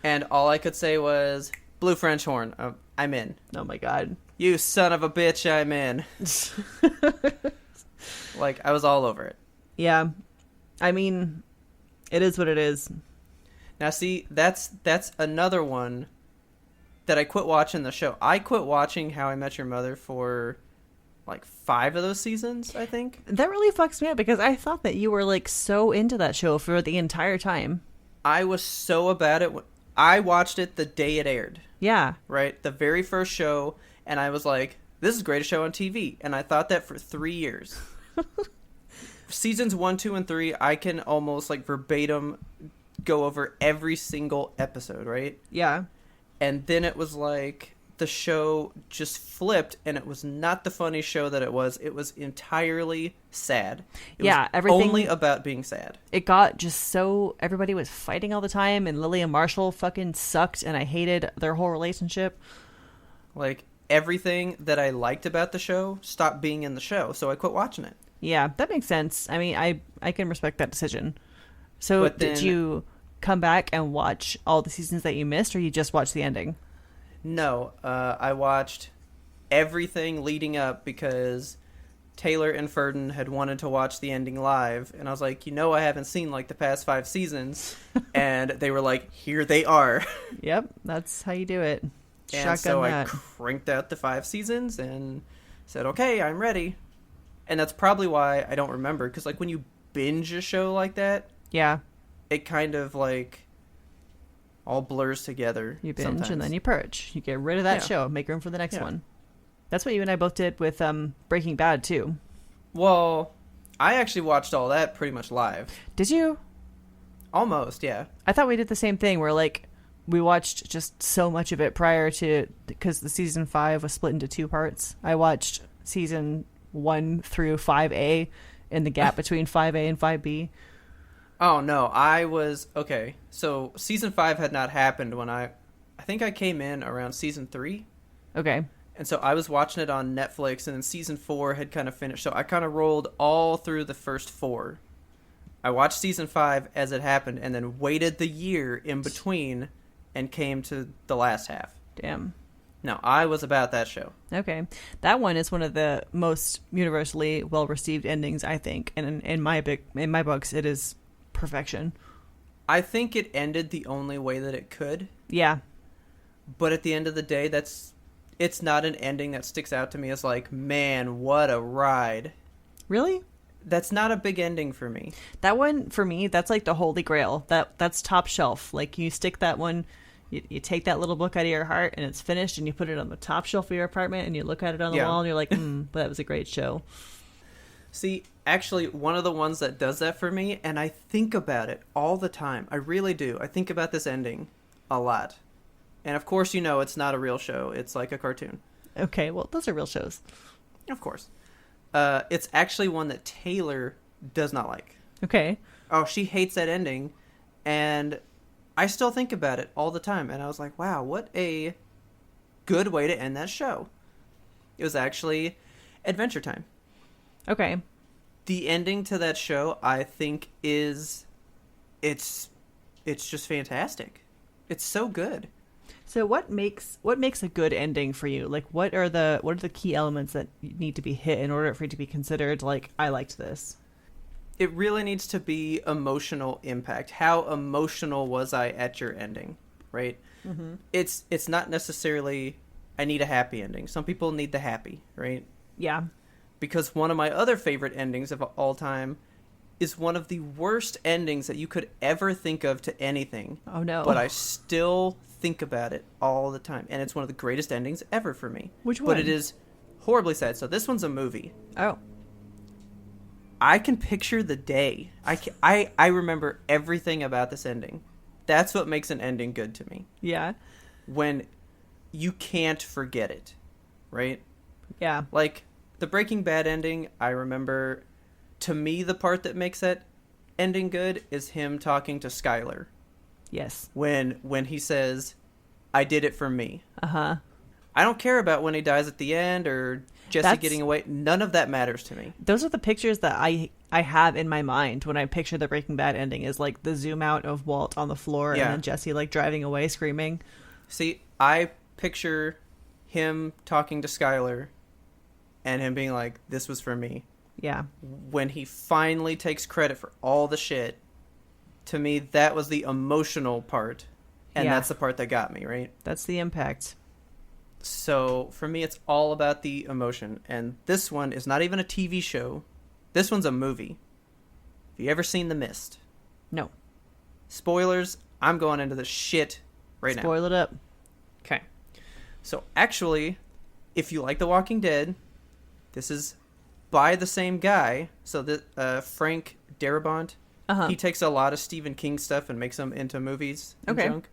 And all I could say was, Blue French horn, I'm in. Oh my God. You son of a bitch, I'm in. Like, I was all over it. Yeah. I mean, it is what it is. Now, see, that's another one that I quit watching the show. I quit watching How I Met Your Mother for like 5 of those seasons, I think. That really fucks me up because I thought that you were like so into that show for the entire time. I was so about it. I watched it the day it aired. Yeah. Right? The very first show. And I was like, this is the greatest show on TV. And I thought that for 3 years. Seasons 1, 2, and 3, I can almost like verbatim go over every single episode, right? Yeah. And then it was like the show just flipped, and it was not the funny show that it was. It was entirely sad. It was everything only about being sad. It got just so everybody was fighting all the time, and Lily and Marshall fucking sucked, and I hated their whole relationship. Like everything that I liked about the show stopped being in the show, so I quit watching it. Yeah, that makes sense. I mean, I can respect that decision. So did you come back and watch all the seasons that you missed, or you just watched the ending? No, I watched everything leading up because Taylor and Ferdin had wanted to watch the ending live, and I was like, I haven't seen like the past 5 seasons, and they were like, here they are. Yep, that's how you do it. And so I cranked out the 5 seasons and said, okay, I'm ready. And that's probably why I don't remember, because like when you binge a show like that, yeah, it kind of like all blurs together. You binge sometimes. And then you purge. You get rid of that show, make room for the next one. That's what you and I both did with Breaking Bad too. Well, I actually watched all that pretty much live. Did you? Almost, yeah. I thought we did the same thing where like we watched just so much of it prior to, because the season 5 was split into 2 parts. I watched season 1 through 5A in the gap between 5A and 5B. Oh, no. Okay. So season 5 had not happened when I think I came in around season 3. Okay. And so I was watching it on Netflix, and then season 4 had kind of finished. So I kind of rolled all through the first 4. I watched season 5 as it happened, and then waited the year in between and came to the last half. Damn. No, I was about that show. Okay. That one is one of the most universally well-received endings, I think. And in my books, it is perfection. I think it ended the only way that it could. Yeah. But at the end of the day, it's not an ending that sticks out to me as like, man, what a ride. Really? That's not a big ending for me. That one, for me, that's like the holy grail. That's top shelf. Like, you stick that one, you take that little book out of your heart, and it's finished, and you put it on the top shelf of your apartment, and you look at it on the wall, and you're like, but that was a great show. See, actually, one of the ones that does that for me, and I think about it all the time. I really do. I think about this ending a lot. And of course, it's not a real show. It's like a cartoon. Okay, well, those are real shows. Of course. It's actually one that Taylor does not like. Okay. Oh, she hates that ending. And I still think about it all the time. And I was like, wow, what a good way to end that show. It was actually Adventure Time. Okay. The ending to that show, I think, it's just fantastic. It's so good. So what makes a good ending for you? Like, what are the key elements that need to be hit in order for it to be considered like, I liked this? It really needs to be emotional impact. How emotional was I at your ending, right? Mm-hmm. It's not necessarily I need a happy ending. Some people need the happy, right? Yeah. Because one of my other favorite endings of all time is one of the worst endings that you could ever think of to anything. Oh, no. But I still think about it all the time. And it's one of the greatest endings ever for me. Which one? But it is horribly sad. So this one's a movie. Oh. I can picture the day. I remember everything about this ending. That's what makes an ending good to me. Yeah. When you can't forget it. Right? Yeah. Like, the Breaking Bad ending, I remember, to me, the part that makes that ending good is him talking to Skyler. Yes. When he says, I did it for me. Uh-huh. I don't care about when he dies at the end or Jesse getting away. None of that matters to me. Those are the pictures that I have in my mind when I picture the Breaking Bad ending, is like the zoom out of Walt on the floor and then Jesse like driving away screaming. See, I picture him talking to Skyler and him being like, this was for me. Yeah. When he finally takes credit for all the shit, to me, that was the emotional part. And that's the part that got me, right? That's the impact. So for me, it's all about the emotion. And this one is not even a TV show. This one's a movie. Have you ever seen The Mist? No. Spoilers. I'm going into the shit right now. Spoil it up. Okay. So actually, if you like The Walking Dead, this is by the same guy. So Frank Darabont. Uh-huh. He takes a lot of Stephen King stuff and makes them into movies and okay. junk.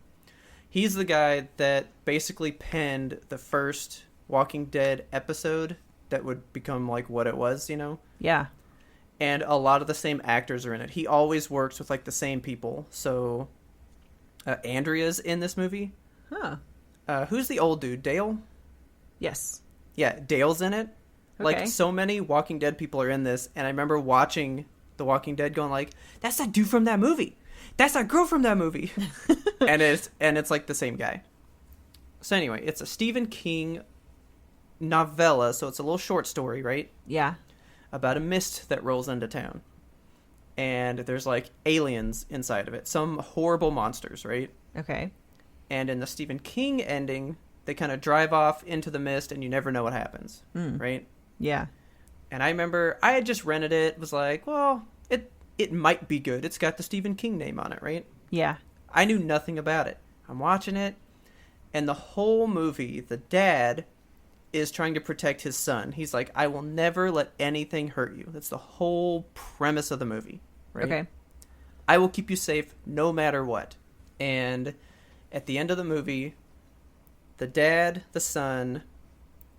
He's the guy that basically penned the first Walking Dead episode that would become like what it was, you know? Yeah. And a lot of the same actors are in it. He always works with like the same people. So Andrea's in this movie. Huh. Who's the old dude? Dale? Yes. Yeah, Dale's in it. Okay. Like so many Walking Dead people are in this, and I remember watching The Walking Dead going like, that's that dude from that movie. That's that girl from that movie. and it's like the same guy. So anyway, it's a Stephen King novella, so it's a little short story, right? Yeah. About a mist that rolls into town. And there's like aliens inside of it. Some horrible monsters, right? Okay. And in the Stephen King ending, they kind of drive off into the mist and you never know what happens, right? Yeah. And I remember I had just rented it, was like, well, it might be good. It's got the Stephen King name on it, right? Yeah. I knew nothing about it. I'm watching it, and the whole movie, the dad is trying to protect his son. He's like, I will never let anything hurt you. That's the whole premise of the movie, right? Okay. I will keep you safe no matter what. And at the end of the movie, the dad, the son,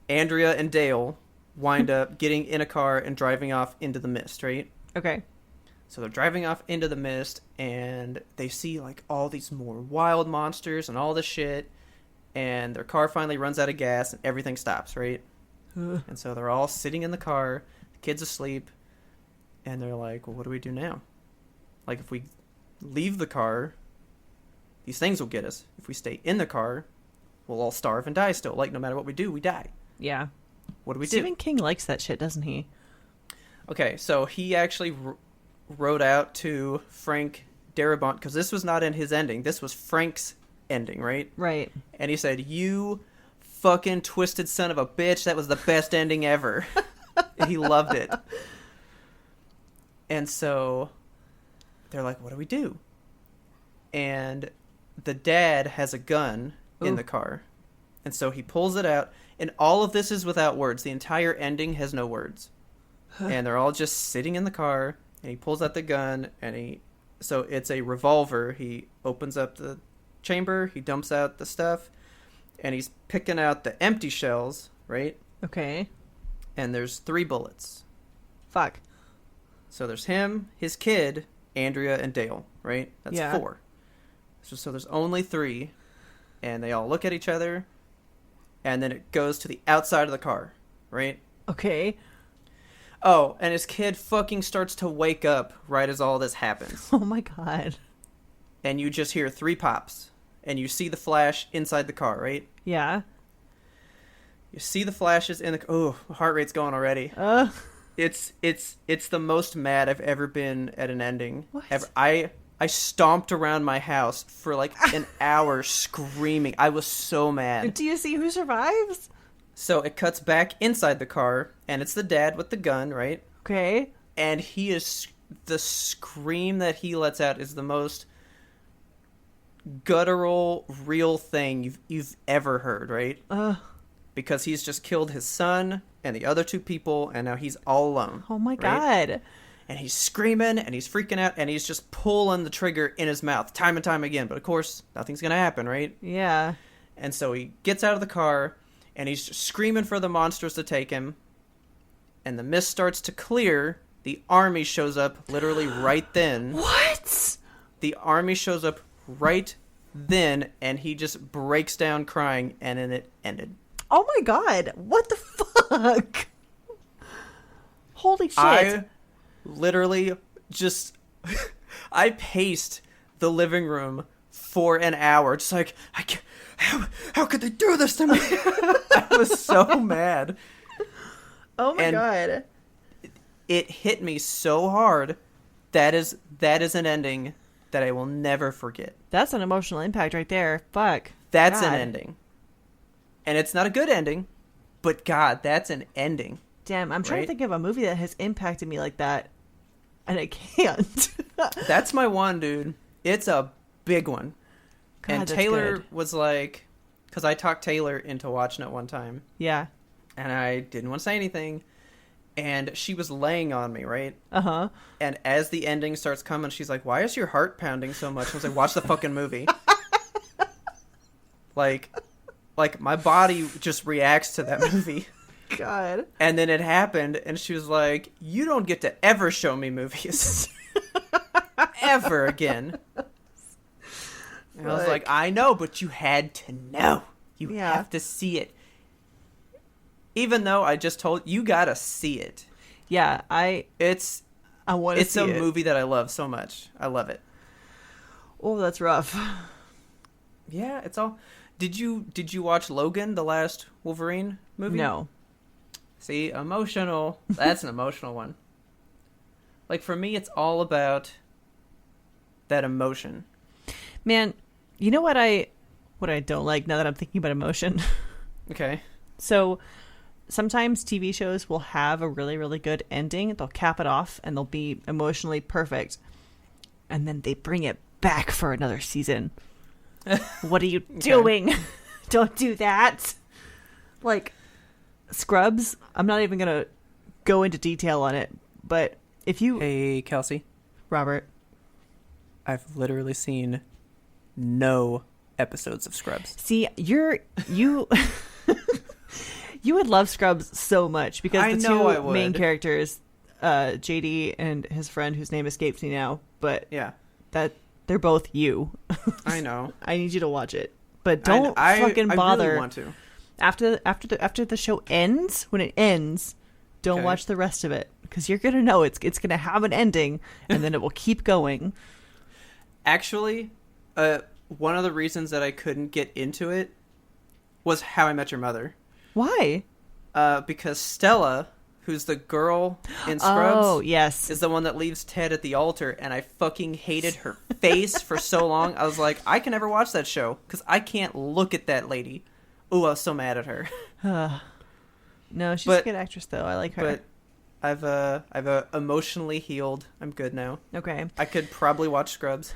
Andrea, and Dale wind up getting in a car and driving off into the mist, right? Okay. So they're driving off into the mist, and they see, like, all these more wild monsters and all this shit, and their car finally runs out of gas, and everything stops, right? And so they're all sitting in the car, the kid's asleep, and they're like, well, what do we do now? Like, if we leave the car, these things will get us. If we stay in the car, we'll all starve and die still. Like, no matter what we do, we die. Yeah. What do we do? Stephen King likes that shit, doesn't he? Okay, so he actually wrote out to Frank Darabont, because this was not in his ending. This was Frank's ending, right? Right. And he said, you fucking twisted son of a bitch. That was the best ending ever. He loved it. And so they're like, what do we do? And the dad has a gun in the car. And so he pulls it out. And all of this is without words. The entire ending has no words. And they're all just sitting in the car. And he pulls out the gun. So it's a revolver. He opens up the chamber. He dumps out the stuff. And he's picking out the empty shells, right? Okay. And there's 3 bullets. Fuck. So there's him, his kid, Andrea, and Dale, right? That's 4. So there's only 3. And they all look at each other. And then it goes to the outside of the car, right? Okay. Oh, and his kid fucking starts to wake up right as all this happens. Oh my god. And you just hear 3 pops. And you see the flash inside the car, right? Yeah. You see the flashes in the... Oh, heart rate's going already. It's the most mad I've ever been at an ending. What? Ever. I stomped around my house for like an hour screaming. I was so mad. Do you see who survives? So it cuts back inside the car, and it's the dad with the gun, right? Okay. And the scream that he lets out is the most guttural, real thing you've ever heard, right? Because he's just killed his son and the other 2 people, and now he's all alone. Oh my right? god. And he's screaming, and he's freaking out, and he's just pulling the trigger in his mouth time and time again. But of course, nothing's going to happen, right? Yeah. And so he gets out of the car, and he's just screaming for the monsters to take him. And the mist starts to clear. The army shows up literally right then. What? The army shows up right then, and he just breaks down crying, and then it ended. Oh my god. What the fuck? Holy shit. I literally just... I paced the living room for an hour. Just like, how could they do this to me? I was so mad. Oh my god. It hit me so hard. That is an ending that I will never forget. That's an emotional impact right there. Fuck. That's God. an ending. And it's not a good ending, but God, that's an ending. Damn, I'm trying to think of a movie that has impacted me like that, and I can't. That's my one, dude. It's a big one. God, and Taylor was like, because I talked Taylor into watching it one time. Yeah. And I didn't want to say anything. And she was laying on me, right? Uh-huh. And as the ending starts coming, she's like, why is your heart pounding so much? I was like, watch the fucking movie. Like my body just reacts to that movie. God. And then it happened, and she was like, you don't get to ever show me movies. Ever again. And I was like, I know, but you had to know. You have to see it. Even though I just told you gotta see it. Yeah, I want to see it. It's a movie that I love so much. I love it. Oh, that's rough. Yeah, it's all. Did you watch Logan, the last Wolverine movie? No. See, emotional. That's an emotional one. Like for me, it's all about that emotion. Man, you know what I don't like now that I'm thinking about emotion? Okay. So sometimes TV shows will have a really, really good ending. They'll cap it off and they'll be emotionally perfect. And then they bring it back for another season. What are you doing? Don't do that. Like Scrubs, I'm not even going to go into detail on it. But if you... Hey, Kelsey. Robert. I've literally seen no episodes of Scrubs. See, you you would love Scrubs so much because the two main characters, JD and his friend whose name escapes me now, but yeah, that they're both you. I know. I need you to watch it, but don't fucking bother. I really want to. After the show ends, when it ends, don't watch the rest of it because you're gonna know it's gonna have an ending and then it will keep going. Actually, one of the reasons that I couldn't get into it was How I Met Your Mother. Why? Because Stella, who's the girl in Scrubs, yes, is the one that leaves Ted at the altar, and I fucking hated her face for so long. I was like, I can never watch that show because I can't look at that lady. Ooh, I was so mad at her. No, she's a good actress though. I like her. But I've emotionally healed. I'm good now. Okay. I could probably watch Scrubs.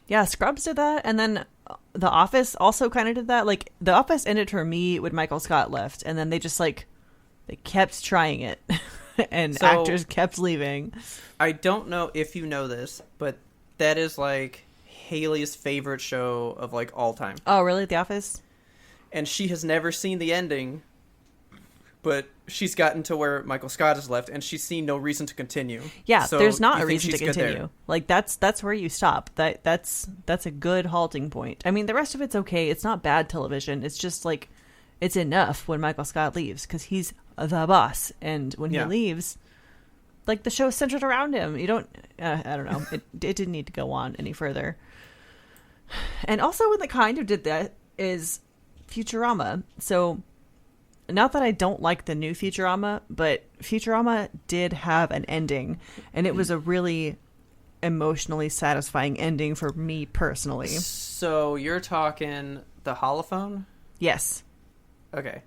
Yeah, Scrubs did that, and then The Office also kind of did that. Like, The Office ended for me when Michael Scott left, and then they just, like, they kept trying it, and actors kept leaving. I don't know if you know this, but that is, like, Haley's favorite show of, like, all time. Oh, really? The Office? And she has never seen the ending, but she's gotten to where Michael Scott has left, and she's seen no reason to continue. Yeah, so there's not a reason to continue. Like that's where you stop. That's a good halting point. I mean, the rest of it's okay. It's not bad television. It's just like it's enough when Michael Scott leaves because he's the boss, and when he leaves, like the show's centered around him. You don't. I don't know. It didn't need to go on any further. And also, when they kind of did that is Futurama. So. Not that I don't like the new Futurama, but Futurama did have an ending, and it was a really emotionally satisfying ending for me personally. So you're talking the holophone? Yes. Okay.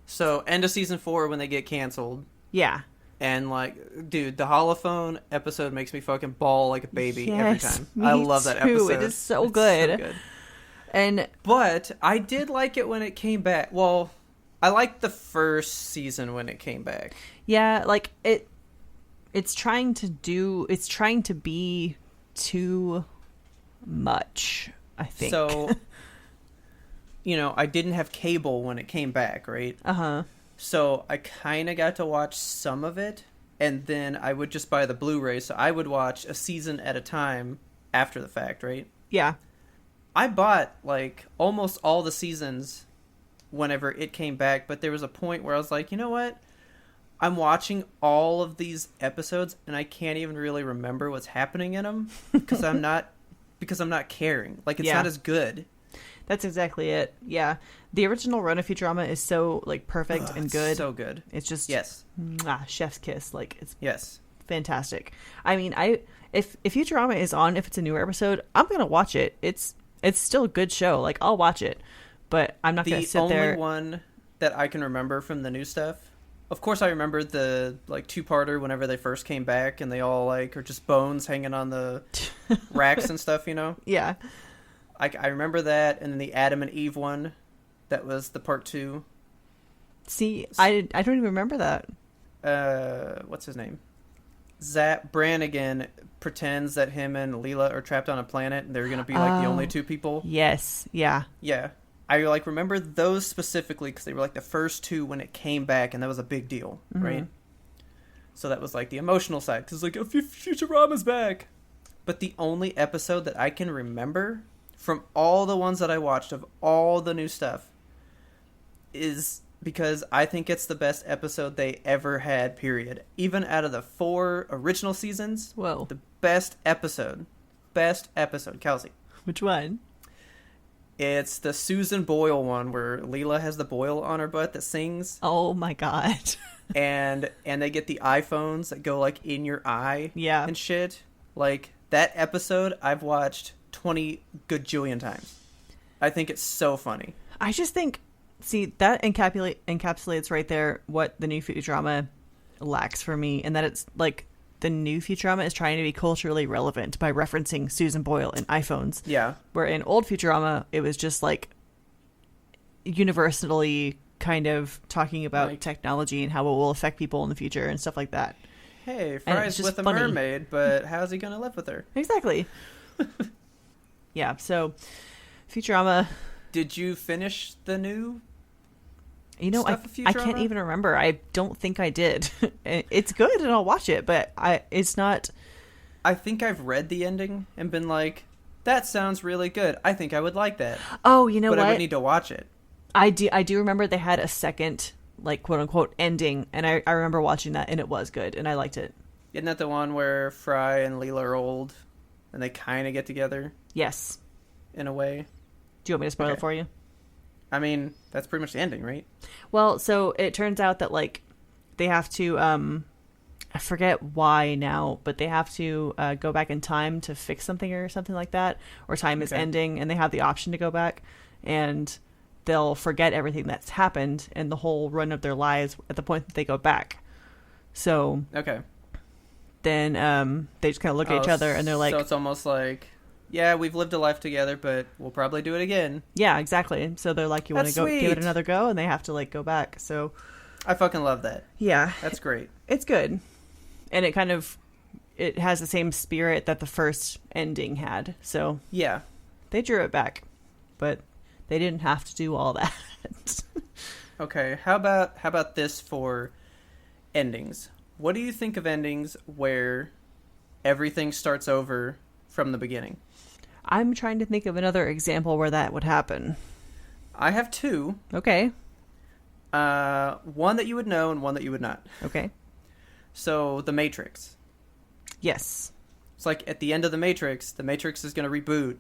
So end of season 4 when they get canceled. Yeah. And like, dude, the holophone episode makes me fucking bawl like a baby every time. Me I love that too. episode. It is so good. But I did like it when it came back. Well, I liked the first season when it came back. Yeah, like it's trying to be too much, I think. So, I didn't have cable when it came back, right? Uh-huh. So I kind of got to watch some of it, and then I would just buy the Blu-ray, so I would watch a season at a time after the fact, right? Yeah. I bought, like, almost all the seasons whenever it came back, but there was a point where I was like, you know what? I'm watching all of these episodes and I can't even really remember what's happening in them because I'm not caring. Like, it's not as good. That's exactly it. Yeah. The original run of Futurama is so, like, perfect and good. So good. It's just chef's kiss. Like, it's fantastic. I mean, if Futurama is on, if it's a newer episode, I'm going to watch it. It's still a good show. Like, I'll watch it. but I'm not going to sit there. The only one that I can remember from the new stuff, of course I remember the, like, two-parter whenever they first came back and they all, like, are just bones hanging on the racks and stuff, you know? Yeah. I remember that, and then the Adam and Eve one, that was the part 2. See, I don't even remember that. What's his name? Zap Brannigan pretends that him and Leela are trapped on a planet and they're going to be, like, the only two people. Yes, yeah. Yeah. I, like, remember those specifically because they were, like, the first 2 when it came back, and that was a big deal, right? So that was, like, the emotional side, because, like, Futurama's back! But the only episode that I can remember from all the ones that I watched of all the new stuff is because I think it's the best episode they ever had, period. Even out of the 4 original seasons, whoa, the best episode, Kelsey. Which one? It's the Susan Boyle one where Leela has the boil on her butt that sings. Oh my god. and they get the iPhones that go, like, in your eye and shit. Like, that episode I've watched 20 gajillion times. I think it's so funny. I just think, see, that encapsulates right there what the new Futurama lacks for me, and that it's, like, the new Futurama is trying to be culturally relevant by referencing Susan Boyle and iPhones. Yeah. Where in old Futurama, it was just, like, universally kind of talking about, like, technology and how it will affect people in the future and stuff like that. Hey, Fry's with a mermaid, but how's he going to live with her? Exactly. Yeah, so Futurama. Did you finish the new I can't even remember. I don't think I did. It's good and I'll watch it, but it's not. I think I've read the ending and been like, that sounds really good. I think I would like that. Oh, you know what? But I would need to watch it. I do remember they had a second, like, quote unquote ending, and I remember watching that and it was good and I liked it. Isn't that the one where Fry and Leela are old and they kind of get together? Yes. In a way. Do you want me to spoil it for you? I mean, that's pretty much the ending, right? Well, so it turns out that, like, they have to, I forget why now, but they have to go back in time to fix something or something like that, or time is ending, and they have the option to go back, and they'll forget everything that's happened and the whole run of their lives at the point that they go back. So, then they just kind of look at each other, and they're like... So it's almost like... Yeah, we've lived a life together, but we'll probably do it again. Yeah, exactly. So they're like, you want to go give it another go? And they have to, like, go back. So I fucking love that. Yeah. That's great. It's good. And it has the same spirit that the first ending had. So yeah, they drew it back, but they didn't have to do all that. Okay. How about this for endings? What do you think of endings where everything starts over from the beginning? I'm trying to think of another example where that would happen. I have 2. Okay. One that you would know and one that you would not. Okay. So, The Matrix. Yes. It's like at the end of The Matrix is going to reboot,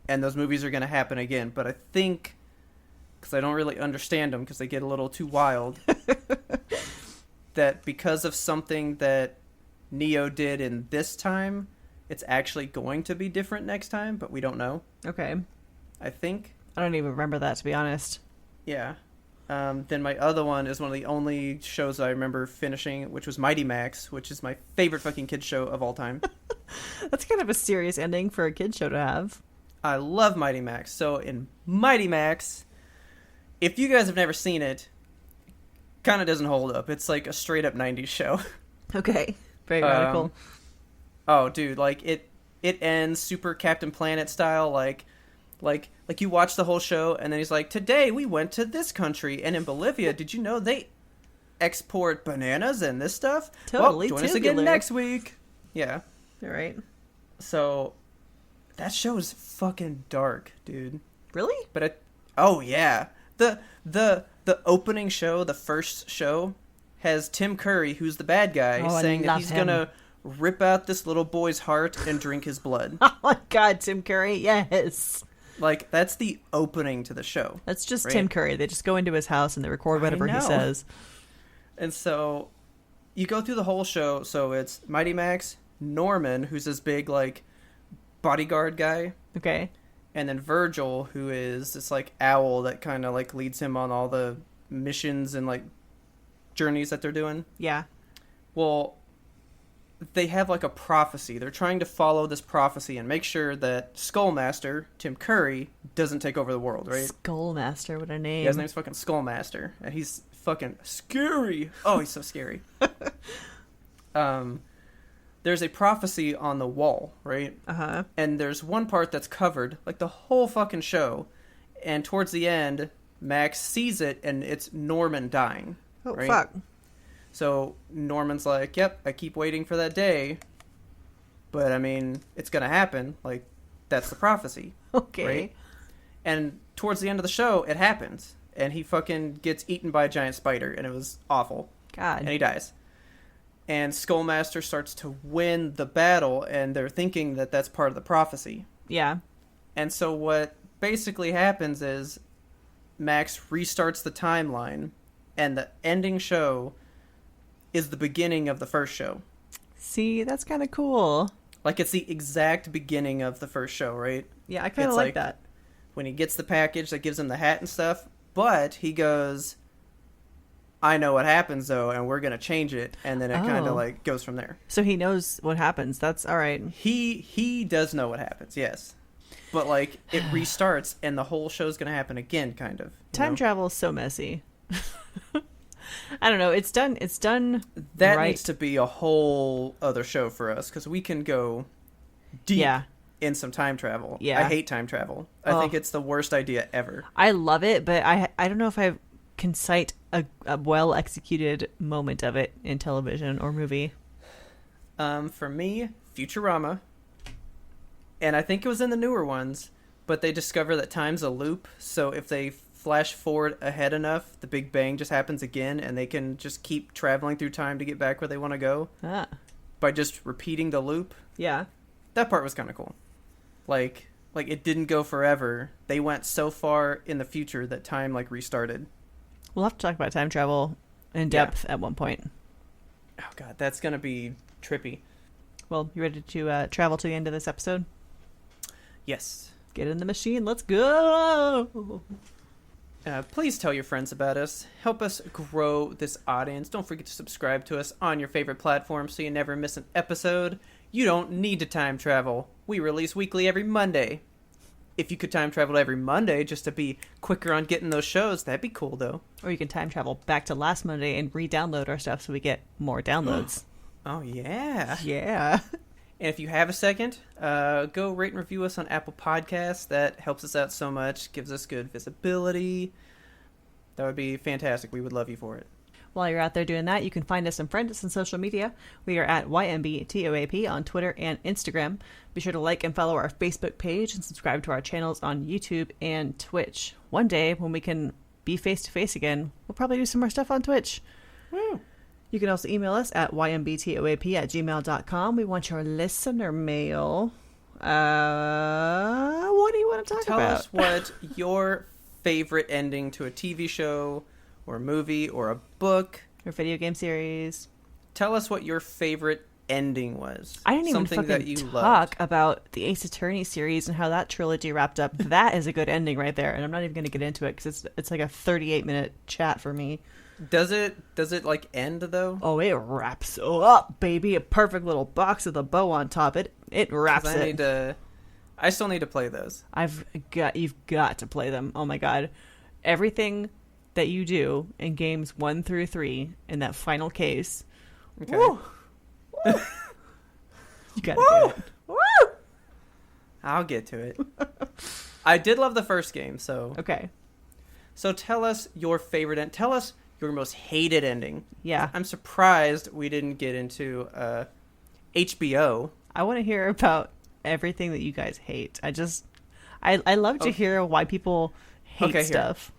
and those movies are going to happen again. But I think, because I don't really understand them, because they get a little too wild, that because of something that Neo did in this time, it's actually going to be different next time, but we don't know. Okay. I think. I don't even remember that, to be honest. Yeah. Then my other one is one of the only shows I remember finishing, which was Mighty Max, which is my favorite fucking kid show of all time. That's kind of a serious ending for a kid show to have. I love Mighty Max. So in Mighty Max, if you guys have never seen it, kind of doesn't hold up. It's like a straight up 90s show. Okay. Very radical. Oh, dude, like it ends super Captain Planet style, like you watch the whole show, and then he's like, today we went to this country, and in Bolivia, did you know they export bananas and this stuff? Totally. Well, join us again next week. Yeah. All right. So, that show is fucking dark, dude. Really? But oh yeah, the opening show, the first show, has Tim Curry, who's the bad guy, saying that he's gonna rip out this little boy's heart and drink his blood. Oh my god, Tim Curry, yes. Like, that's the opening to the show. That's just right? Tim Curry. They just go into his house and they record whatever he says. And so, you go through the whole show, so it's Mighty Max, Norman, who's this big, like, bodyguard guy. Okay. And then Virgil, who is this like owl that kind of like leads him on all the missions and like journeys that they're doing. Yeah. Well, they have like a prophecy. They're trying to follow this prophecy and make sure that Skullmaster, Tim Curry, doesn't take over the world, right? Skullmaster, what a name. Yeah, his name's fucking Skullmaster. And he's fucking scary. Oh, he's so scary. There's a prophecy on the wall, right? Uh-huh. And there's one part that's covered, like the whole fucking show. And towards the end, Max sees it, and it's Norman dying. Oh, right? fuck. So Norman's like, yep, I keep waiting for that day. But, I mean, it's going to happen. Like, that's the prophecy. Okay. Right? And towards the end of the show, it happens. And he fucking gets eaten by a giant spider, and it was awful. God. And he dies. And Skullmaster starts to win the battle, and they're thinking that that's part of the prophecy. Yeah. And so what basically happens is Max restarts the timeline, and the ending show is the beginning of the first show. See, that's kind of cool. Like, it's the exact beginning of the first show, right? Yeah, I kind of like that. When he gets the package that gives him the hat and stuff, but he goes, I know what happens, though, and we're going to change it. And then it kind of, like, goes from there. So he knows what happens. That's all right. He does know what happens, yes. But, like, it restarts, and the whole show's going to happen again, kind of. Time travel is so messy. I don't know. It's done that right. needs to be a whole other show for us, because we can go deep in some time travel. Yeah. I hate time travel. I think it's the worst idea ever. I love it, but I don't know if I can cite a well-executed moment of it in television or movie. For me, Futurama, and I think it was in the newer ones, but they discover that time's a loop, so if they flash forward ahead enough, the Big Bang just happens again, and they can just keep traveling through time to get back where they want to go by just repeating the loop. Yeah. That part was kind of cool. Like it didn't go forever. They went so far in the future that time, like, restarted. We'll have to talk about time travel in depth at one point. Oh, God, that's going to be trippy. Well, you ready to travel to the end of this episode? Yes. Get in the machine. Let's go! Please tell your friends about us. Help us grow this audience. Don't forget to subscribe to us on your favorite platform so you never miss an episode. You don't need to time travel. We release weekly every Monday. If you could time travel every Monday just to be quicker on getting those shows, that'd be cool, though. Or you can time travel back to last Monday and re-download our stuff so we get more downloads. Oh, yeah. Yeah. And if you have a second, go rate and review us on Apple Podcasts. That helps us out so much, gives us good visibility. That would be fantastic. We would love you for it. While you're out there doing that, you can find us and friend us on social media. We are at YMBTOAP on Twitter and Instagram. Be sure to like and follow our Facebook page and subscribe to our channels on YouTube and Twitch. One day, when we can be face-to-face again, we'll probably do some more stuff on Twitch. Woo. You can also email us at ymbtoap@gmail.com. We want your listener mail. What do you want to talk about? Tell us what your favorite ending to a TV show or a movie or a book or video game series. Tell us what your favorite ending was. I didn't even Something that you talk loved. about the Ace Attorney series and how that trilogy wrapped up. That is a good ending right there, and I'm not even going to get into it because it's like a 38-minute chat for me. Does it like end though? Oh, it wraps up, baby! A perfect little box with a bow on top. It wraps it. I still need to play those. You've got to play them. Oh my god, everything that you do in games 1 through 3 in that final case. Okay. Woo! Woo! You gotta do it. Woo! I'll get to it. I did love the first game, so okay. So tell us your favorite end. Tell us your most hated ending. Yeah. I'm surprised we didn't get into HBO. I want to hear about everything that you guys hate. I love to hear why people hate stuff.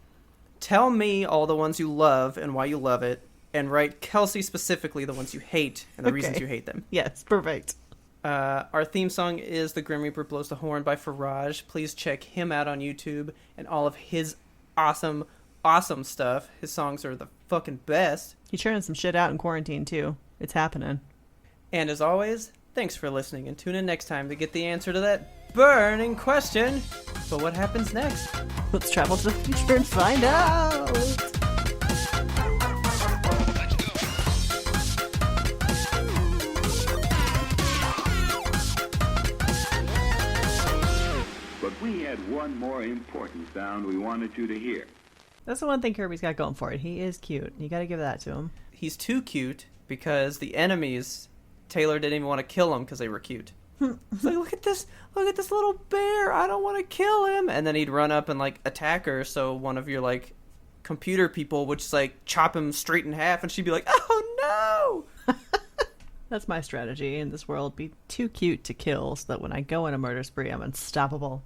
Tell me all the ones you love and why you love it, and write Kelsey specifically the ones you hate and the reasons you hate them. Yes, perfect. Our theme song is The Grim Reaper Blows the Horn by Faraj. Please check him out on YouTube and all of his awesome stuff. His songs are the fucking best. He's churning some shit out in quarantine, too. It's happening. And as always, thanks for listening, and tune in next time to get the answer to that burning question. But what happens next? Let's travel to the future and find out! But we had one more important sound we wanted you to hear. That's the one thing Kirby's got going for it. He is cute. You gotta give that to him. He's too cute because the enemies, Taylor didn't even want to kill him because they were cute. It's like, look at this little bear. I don't want to kill him. And then he'd run up and like attack her. So one of your like computer people would just like chop him straight in half, and she'd be like, "Oh no!" That's my strategy in this world. Be too cute to kill, so that when I go on a murder spree, I'm unstoppable.